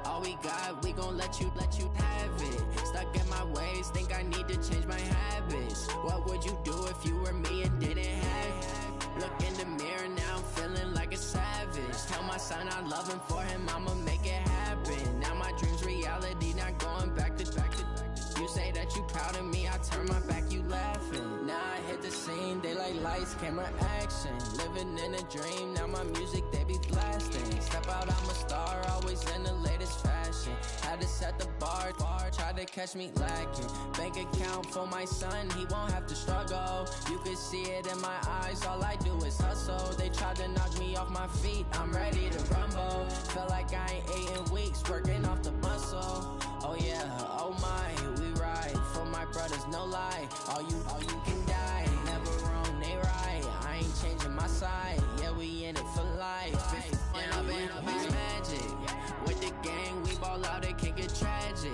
All we got, we gon' let you have it. Stuck in my ways, think I need to change my habits. What would you do if you were me and didn't have it? Look in the mirror, now I'm feeling like a savage. Tell my son I love him, for him I'ma make it happen. Now my dream's reality, not going back to. You say that you proud of me, I turn my back, you laughing. Now I hit the scene, they like lights, camera, action. Living in a dream, now my music, they be blasting. Step out, I'm a star, always in the latest fashion. Had to set the bar, try to catch me lacking. Bank account for my son, he won't have to struggle. You can see it in my eyes, all I do is hustle. They tried to knock me off my feet, I'm ready to rumble. Felt like I ain't ate in weeks, working off the muscle. Oh yeah, oh my, we ride for my brothers, no lie. All you can die, never wrong, they right. I ain't changing my side, yeah, we in it for life. When I've been up is magic. With the gang, we ball out, it can get tragic.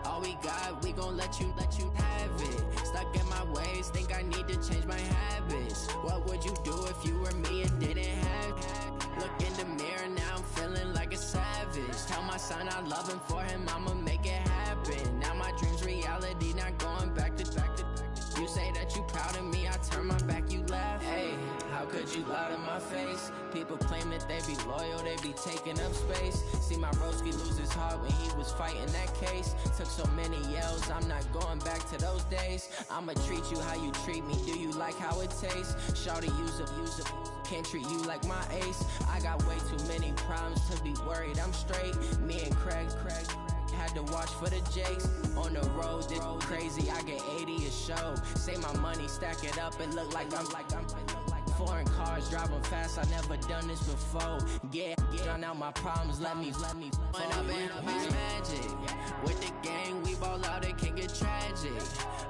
All we got, we gon' let you have it. Stuck in my ways, think I need to change my habits. What would you do if you were me and didn't have it? Look in the mirror, now I'm feeling like a savage. Tell my son I love him, for him I'ma make it happen. Now my dream's reality, not going back to. You say that you proud of me, I turn my back, you laugh. Hey, how could you lie to my face? People claim that they be loyal, they be taking up space. See my broski lose his heart when he was fighting that case. Took so many yells, I'm not going back to those days. I'ma treat you how you treat me, do you like how it tastes? Shawty, use up. Can't treat you like my ace. I got way too many problems to be worried, I'm straight. Me and Craig had to watch for the Jakes. On the road, this crazy, I get 80 a show. Say my money, stack it up, and look like I'm foreign cars, driving fast, I never done this before. Get drown out my problems, let me When I've been up is magic. With the gang, we ball out, it can get tragic.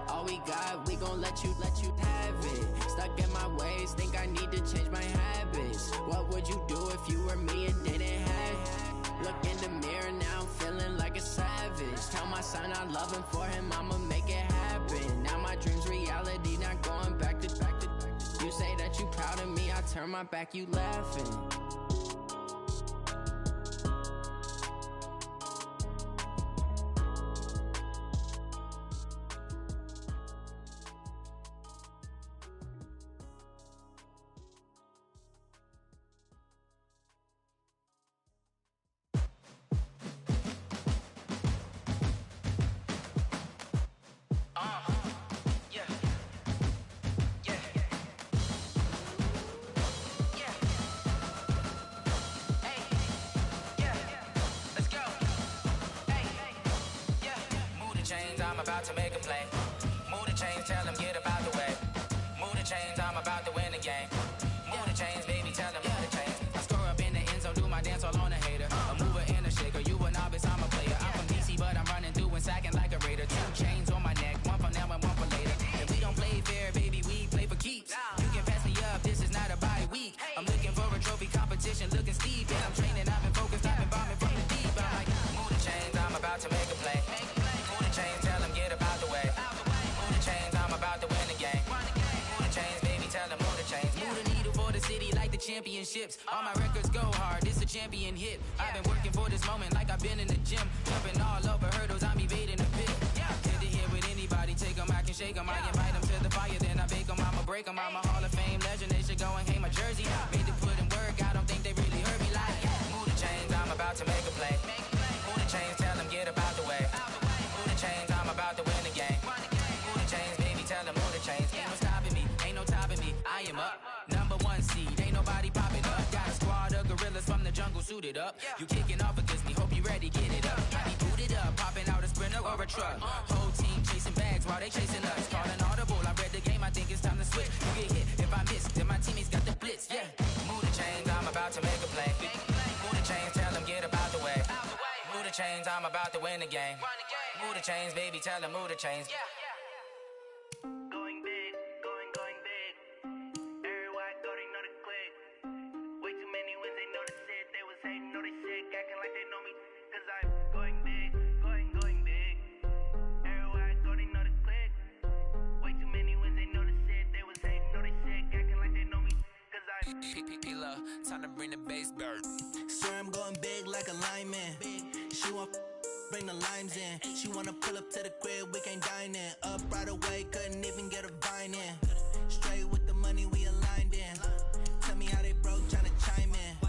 All we got, we gon' let you have it. Stuck in my ways, think I need to change my habits. What would you do if you were me and didn't have it? Look in the mirror, now I'm feeling like a savage. Tell my son I love him, for him I'ma make it happen. Now my dream's reality, not going back to. You say that you proud of me, I turn my back, you laughing. play. Move the chains, tell them get about the way. Move the chains, I'm about to win the game. Move the chains, baby, tell them move the chains. I score up in the end zone, do my dance all on a hater. A mover and a shaker, you a novice, I'm a player. I'm from DC, but I'm running through and sacking like a raider. 2 chains on my neck, one for now and one for later. If we don't play fair, baby, we play for keeps. You can pass me up, this is not a bye week. I'm looking for a trophy competition, looking steep. And I'm training, I've been focused, I've been bombing from the deep. I'm like, move the chains, I'm about to make a play. Move the chains, tell them get about the way. Move the chains, I'm about to win the game. Move the chains, baby, tell them move the chains. Move the needle for the city like the championships. All my records go hard, this a champion hit. I've been working for this moment like I've been in the gym. Jumping all over hurdles, I'm evading the pit. Get to here with anybody, take them, I can shake them. I invite them to the fire, then I bake them, I'ma break them. I'm a Hall of Fame legend, they should go and hang my jersey. Made to put in work, I don't think they really heard me like. Move the chains, I'm about to make a play. Move the chains, tell them get about the way. Move the chains, I'm about to win the game. Move the chains, baby, tell them move the chains. Ain't no stopping me, ain't no topping me. I am up, #1 seed, ain't nobody popping up. Got a squad of gorillas from the jungle suited up. You kicking off against me, hope you ready, get it up. I be booted up, popping out a sprinter or a truck. Whole team chasing bags while they chasing us. Calling audible, I read the game, I think it's time to switch. You get hit if I miss, then my teammates got the blitz, yeah. Move the chains, I'm about to make a play. Move the chains, tell them get about the way. Move the chains, I'm about to win the game. Move the chains, baby, tell them move the chains. Going big, going big. Everywhere I go, they know the click. Way too many wins, they know the shit. They was hating, know they sick, acting like they know me. Cause I'm going big, going big. Everywhere I go, they know the click. Way too many wins, they know the shit. They was hating, know they sick, acting like they know me. Cause I'm P-P-P-Love, time to bring the bass bird. Swear I'm going big like a lineman. She want bring the limes in. She wanna pull up to the crib, we can't dine in. Up right away, couldn't even get a vine in. Straight with the money we aligned in. Tell me how they broke, tryna chime in.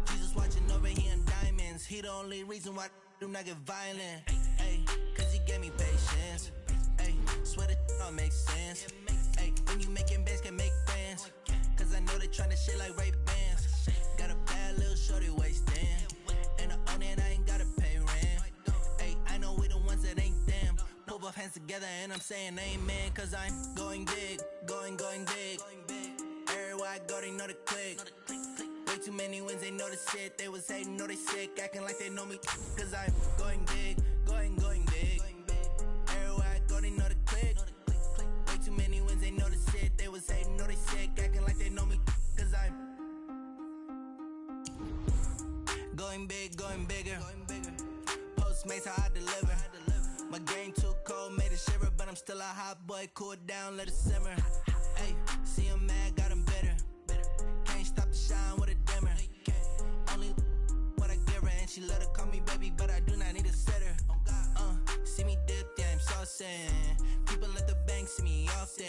Jesus watching over here in diamonds. He the only reason why do not get violent. Ay, cause he gave me patience. Ay, swear that don't make sense. Ay, when you making bands, can make friends. Cause I know they tryna shit like Ray Bans. Got a bad little shorty wasting. And I own it, I ain't gotta pay rent. Ay, I know we the ones that ain't them. Pull both hands together and I'm saying amen. Cause I'm going big, going big. Everywhere I go, they know the click. Way too many wins, they know the shit. They was hating, know they sick, acting like they know me. Cause I'm going big, going big. Everywhere I go, they know the click. Way too many wins, they know the shit. They was hating, know they sick, acting like they know me. Cause I'm going big, going bigger. Postmates, how I deliver. My game too cold, made it shiver. But I'm still a hot boy, cool it down, let it simmer. Hey, see him mad, got him bitter. Can't stop the shine with a dimmer. Only what I give her, and she let her call me baby, but I do not need a sitter. See me dip, yeah, I'm saucing. People at the bank see me often.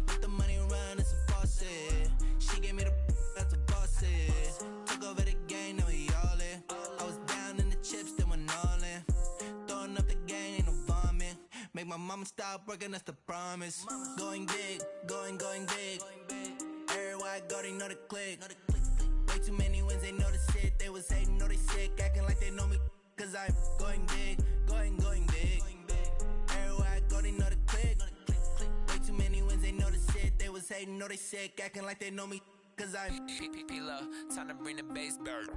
Let the money run, it's a faucet. She gave me the that's a boss it. Took over the game, now we all in. I was down in the chips, then went all in. Throwing up the game, ain't no vomit. Make my mama stop working, that's the promise. Going big, going big. Everywhere I go, they know the click. Way too many wins, they know the shit. They was hating, know they sick, acting like they know me. Cause I'm going big, going big. Everywhere I go, they know the click. Way too many wins, they know the shit. They was hating, know they sick, acting like they know me. Cause I'm P-P-P-Love, time to bring the bass bird.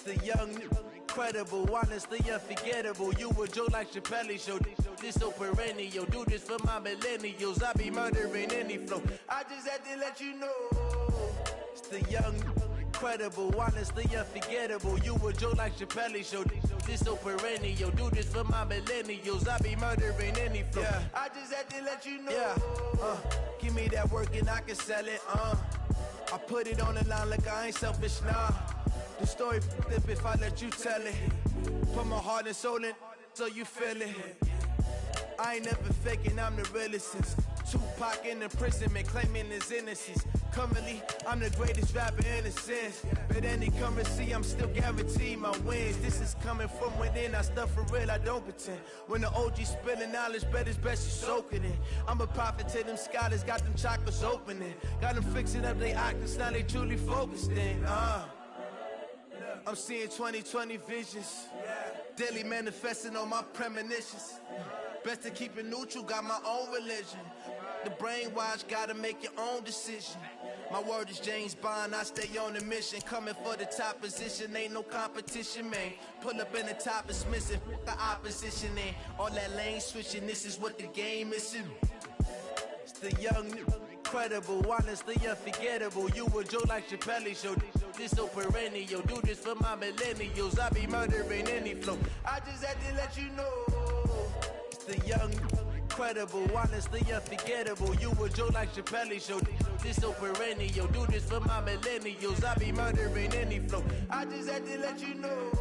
The young, incredible, honestly unforgettable. You a joke like Chappelle show. This so perennial. Do this for my millennials. I be murdering any flow. I just had to let you know. It's the young, incredible, honestly unforgettable. You a joke like Chappelle show. This so perennial. Do this for my millennials. I be murdering any flow. Yeah. I just had to let you know. Yeah. Give me that work and I can sell it. I put it on the line like I ain't selfish, nah. The story flip if I let you tell it. Put my heart and soul in so you feel it. I ain't never faking, I'm the realest since Tupac in imprisonment, claiming his innocence. Currently, I'm the greatest rapper in a sense. But any currency, I'm still guaranteed my wins. This is coming from within, I stuff for real, I don't pretend. When the OG spilling knowledge, bet it's best you soak it in. I'm a prophet to them scholars, got them chakras opening. Got them fixing up they octaves, now they truly focused in. I'm seeing 2020 visions. Daily manifesting on my premonitions. Best to keep it neutral, got my own religion. The brainwash, gotta make your own decision. My word is James Bond, I stay on the mission. Coming for the top position, ain't no competition, man. Pull up in the top, it's missing, the opposition ain't. All that lane switching, this is what the game is. It's the young, incredible, honestly unforgettable. You a joke like Chappelle show. This so perennial, do this for my millennials. I be murdering any flow. I just had to let you know. The young, incredible, honestly unforgettable. You a joke like Chappelle show. This so perennial. Do this for my millennials. I be murdering any flow. I just had to let you know.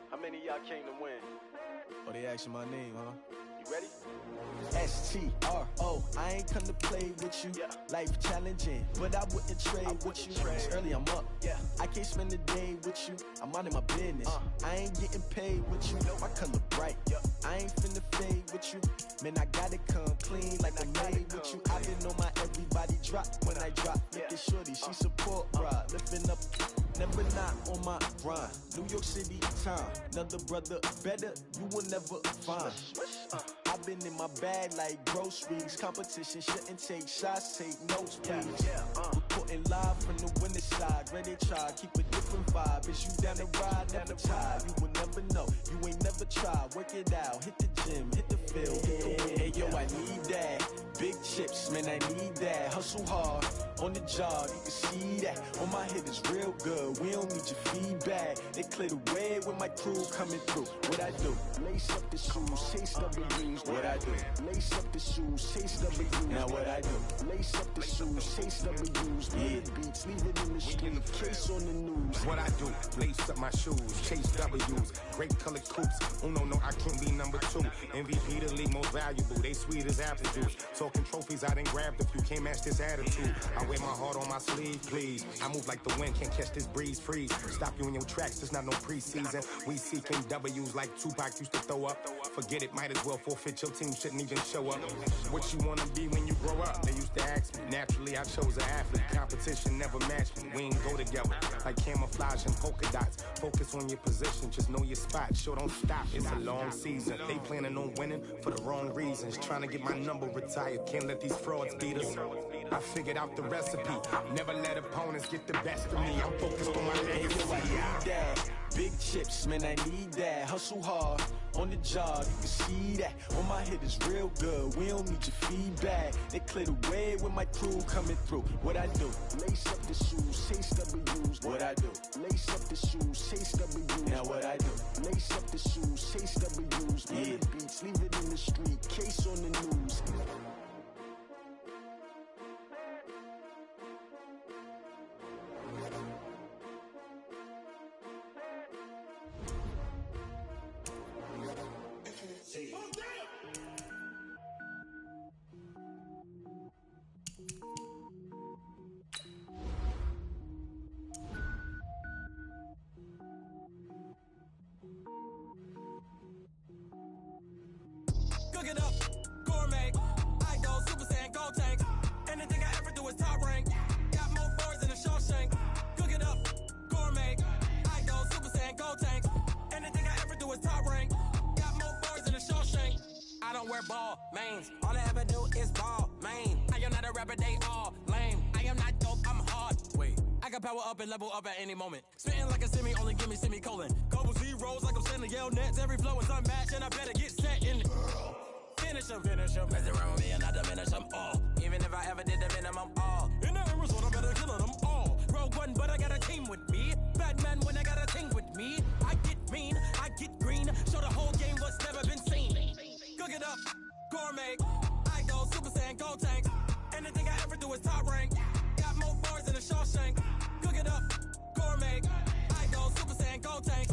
How many of y'all came to win? Oh, they asking my name, huh? You ready? STRO, I ain't come to play with you. Life challenging, but I wouldn't trade with you. It's early, I'm up. I can't spend the day with you. I'm minding my business. I ain't getting paid with you. My color bright. I ain't finna fade with you. Man, I gotta come clean like I made with you. I been on my everybody drop when I drop. Look at shorty, she support, bruh. Lifting up, never not on my grind. New York City time, another brother better, you will never find. I've been in my bag like groceries. Competition shouldn't take shots, take notes, please. Reporting live from the winning side. Ready to try, keep a different vibe. Is you down the ride, never tired. You will never know, you ain't never tried. Work it out, hit the gym, hit the field, hit the win. Hey yo, I need that. Big chips, man, I need that. Hustle hard, on the job, you can see that. On my hit is real good, we don't need your feedback. They clear the way with my crew coming through. What I do? Lace up the shoes, chase W's. What I do? Lace up the shoes, chase W's. Now what I do? Lace up the shoes, chase W's. Yeah. Beats, leave it in the street, case on the news. What I do? Lace up my shoes, chase W's. Great colored coops. Oh no, I can't be number 2. MVP the league most valuable. They sweet as apple juice. Talking trophies I done grabbed a few. Can't match this attitude. I wear my heart on my sleeve, please. I move like the wind, can't catch this breeze, freeze. Stop you in your tracks, there's not no preseason. We seeking W's like Tupac used to throw up. Forget it, might as well forfeit, your team shouldn't even show up. What you wanna be when you grow up? They used to ask me. Naturally, I chose an athlete. Competition never matched me. We ain't go together like camouflage and polka dots. Focus on your position, just know your spot. Sure, don't stop, it's a long season. They planning on winning for the wrong reasons. Trying to get my number retired, can't let these frauds beat us. I figured out the recipe. Never let opponents get the best of me. I'm focused on my legacy. Big chips, man, I need that. Hustle hard, on the job, you can see that. On my hit is real good, we don't need your feedback. They clear the way with my crew coming through. What I do? Lace up the shoes, chase W's. What I do? Lace up the shoes, chase W's. Now what I do? Lace up the shoes, chase W's. Yeah. Beats, leave it in the street, case on the news. I don't wear ball mains. All I ever do is ball main. I am not a rapper, they all lame. I am not dope, I'm hard. Wait, I can power up and level up at any moment. Spitting like a semi, only give me semicolon. Couple zeros like I'm sending yell nets. Every flow is unmatched and I better get set in. Finish them. Mess around with me and I diminish them all. Even if I ever did the minimum all. In the result, I better kill them all. Rogue one, but I got a team with me. Batman when I got a team with me. I get mean, I get green. Show the whole game what's never been seen. Cook it up, gourmet. I go Super Saiyan, go tank. Anything I ever do is top rank. Got more bars than a Shawshank. Cook it up, gourmet. I go Super Saiyan, go tank.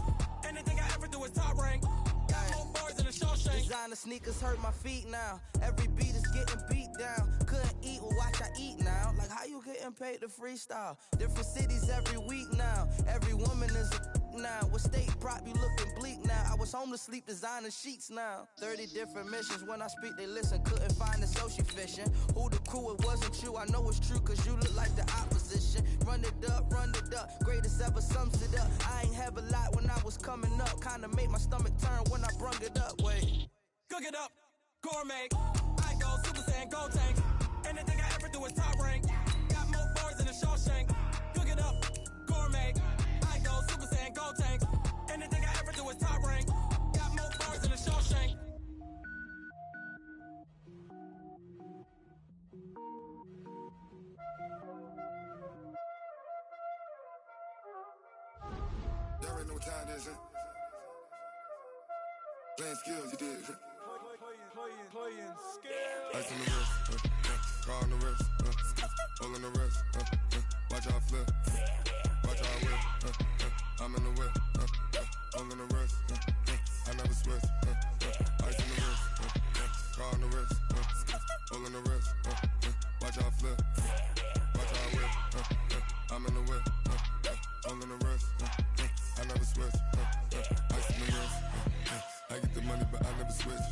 Anything I ever do is top rank. Got more bars than a Shawshank. Designer sneakers hurt my feet now. Every beat is getting beat down. Couldn't eat, well watch I eat now. Like how you getting paid to freestyle? Different cities every week now. Every woman is a now. What state prop you looking bleak now? I was home to sleep designer sheets now. 30 different missions. When I speak they listen. Couldn't find the social fishing. Who the crew? It wasn't you. I know it's true cause you look like the opposition. Run it up. Greatest ever sums it up. I ain't have a lot when I was coming up. Kinda made my stomach turn when I brung it up. Wait. Cook it up, gourmet. I go Super Saiyan, go tank. Anything I ever do is top rank. Got more bars than a Shawshank. Cook it up, gourmet. I go Super Saiyan, go tank. Anything I ever do is top rank. Got more bars than a Shawshank. There ain't no time dancing. Playing skills, you did. Playing skills. Ice on the wrist, car on the wrist, all on the wrist, watch how I flip, watch how I whip, I'm in the whip, all on the wrist, I never switch, ice on the wrist, car on the wrist, all on the wrist, watch how I flip, watch how I whip, I'm in the whip, all on the wrist, I never switch, ice on the wrist, I get the money but I never switch.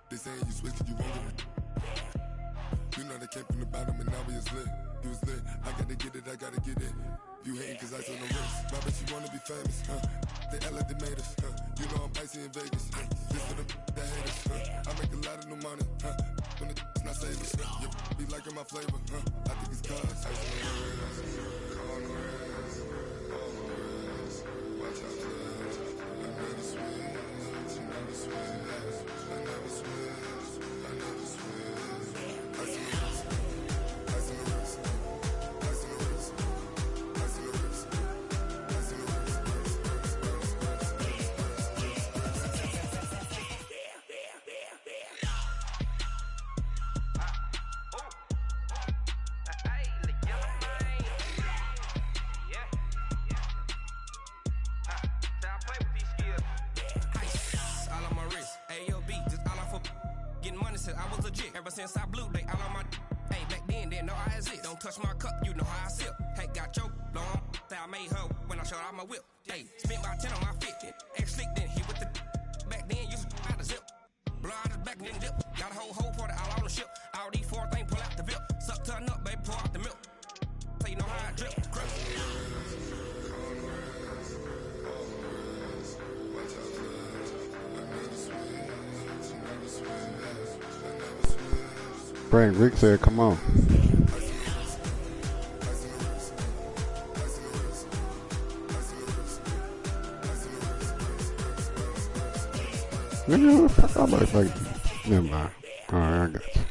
They saying you switch, you won't get it. You know they came from the bottom and now we is lit. You was lit, I gotta get it, I gotta get it. You hating cause ice on the wrist. My bitch, you wanna be famous, They act like they made us, You know I'm icy in Vegas, This for the that hate us, I make a lot of new money, When it's not savings, You be liking my flavor, I think it's cause ice on the wrist, on the wrist, on the wrist. Watch out, flash, I never switch, you never switch. I never switch, I never switch. Ice on the wrist, ice on the wrist, ice on the wrist, ice on the wrist, ice on the wrist, I was legit ever since I blew they all on my hey back then didn't know I exist. Don't touch my cup, you know how I sip. Hey, got your long that I made her when I showed out my whip. Hey, spent about 10 on my fit. Ex slick then hit with the back then used to out the zip. Blow out his back then dip. Got a whole party all on the ship. All these four things pull out the VIP. Suck turn up, baby, pour out the milk. So you know how I drip. Frank Rick said, come on. Never mind. All right, I got you.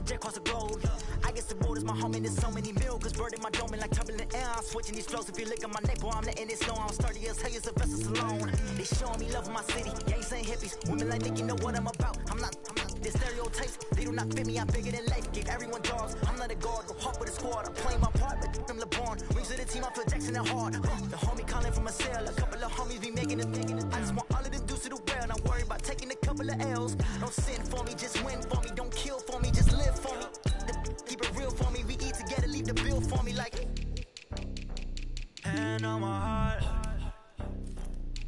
jet across the globe. I guess the road is my home and there's so many mil, cause bird in my dome and like turbulent air. I'm switching these flows. If you look at my neck, boy, I'm letting it snow. I'm sturdy as hell as Sylvester Stallone. They showing me love in my city. Yeah, ain't saying hippies. Women like Nick, you know what I'm about. I'm not their stereotypes. They do not fit me. I'm bigger than life. Give everyone jobs. I'm not a guard. Go hard with the squad. I'm playing my part, but I'm LeBron. Rings to the team. I feel Jackson and hard. The homie calling from a cell. A couple of homies be making it. I just want all of them dudes to the well. Not worry about taking a couple of L's. Don't sin for me, just win for me. Don't kill for me, just live for me. Keep it real for me. We eat together, leave the bill for me like. Hand on my heart,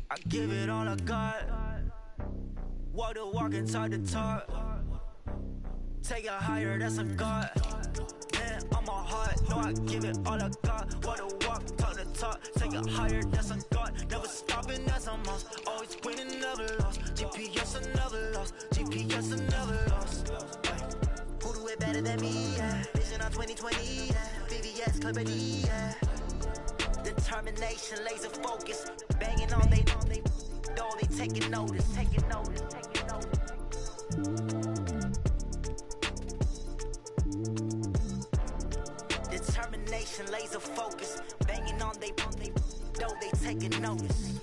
I give it all I got. Walk the walk and talk the talk. Take it higher, that's a God. Hand on my heart, no, I give it all I got. Walk the walk, talk the talk. Take it higher, that's a God. Never stopping, that's a must. Always winning, never lost. GPS, I never lost. GPS, I never lost. Who do it better than me? Yeah. Vision on 2020. Yeah. VVS, Clarity. Yeah. Determination, laser focus. Banging on they door, they taking notice. Taking notice. Taking notice. Determination, laser focus. Banging on they door, they taking notice.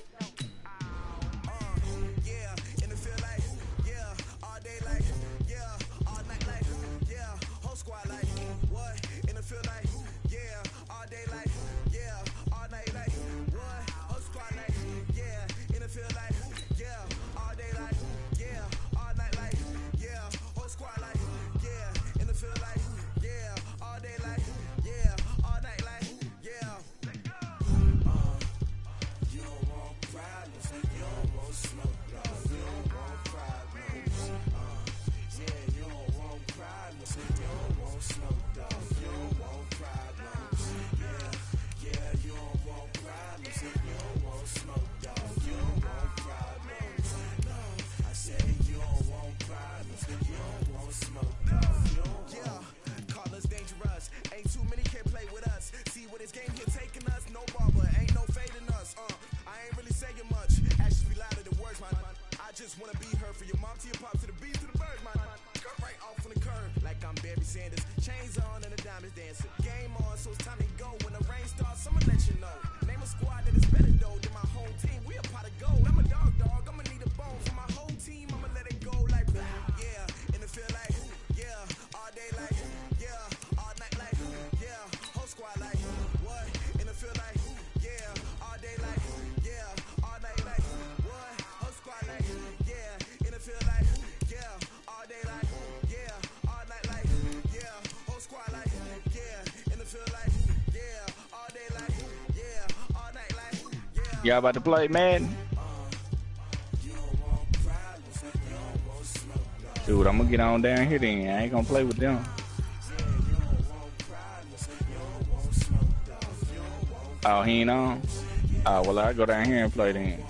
Y'all about to play, man? Dude, I'm gonna get on down here then. I ain't gonna play with them. Oh, he ain't on? Oh, well, I'll go down here and play then.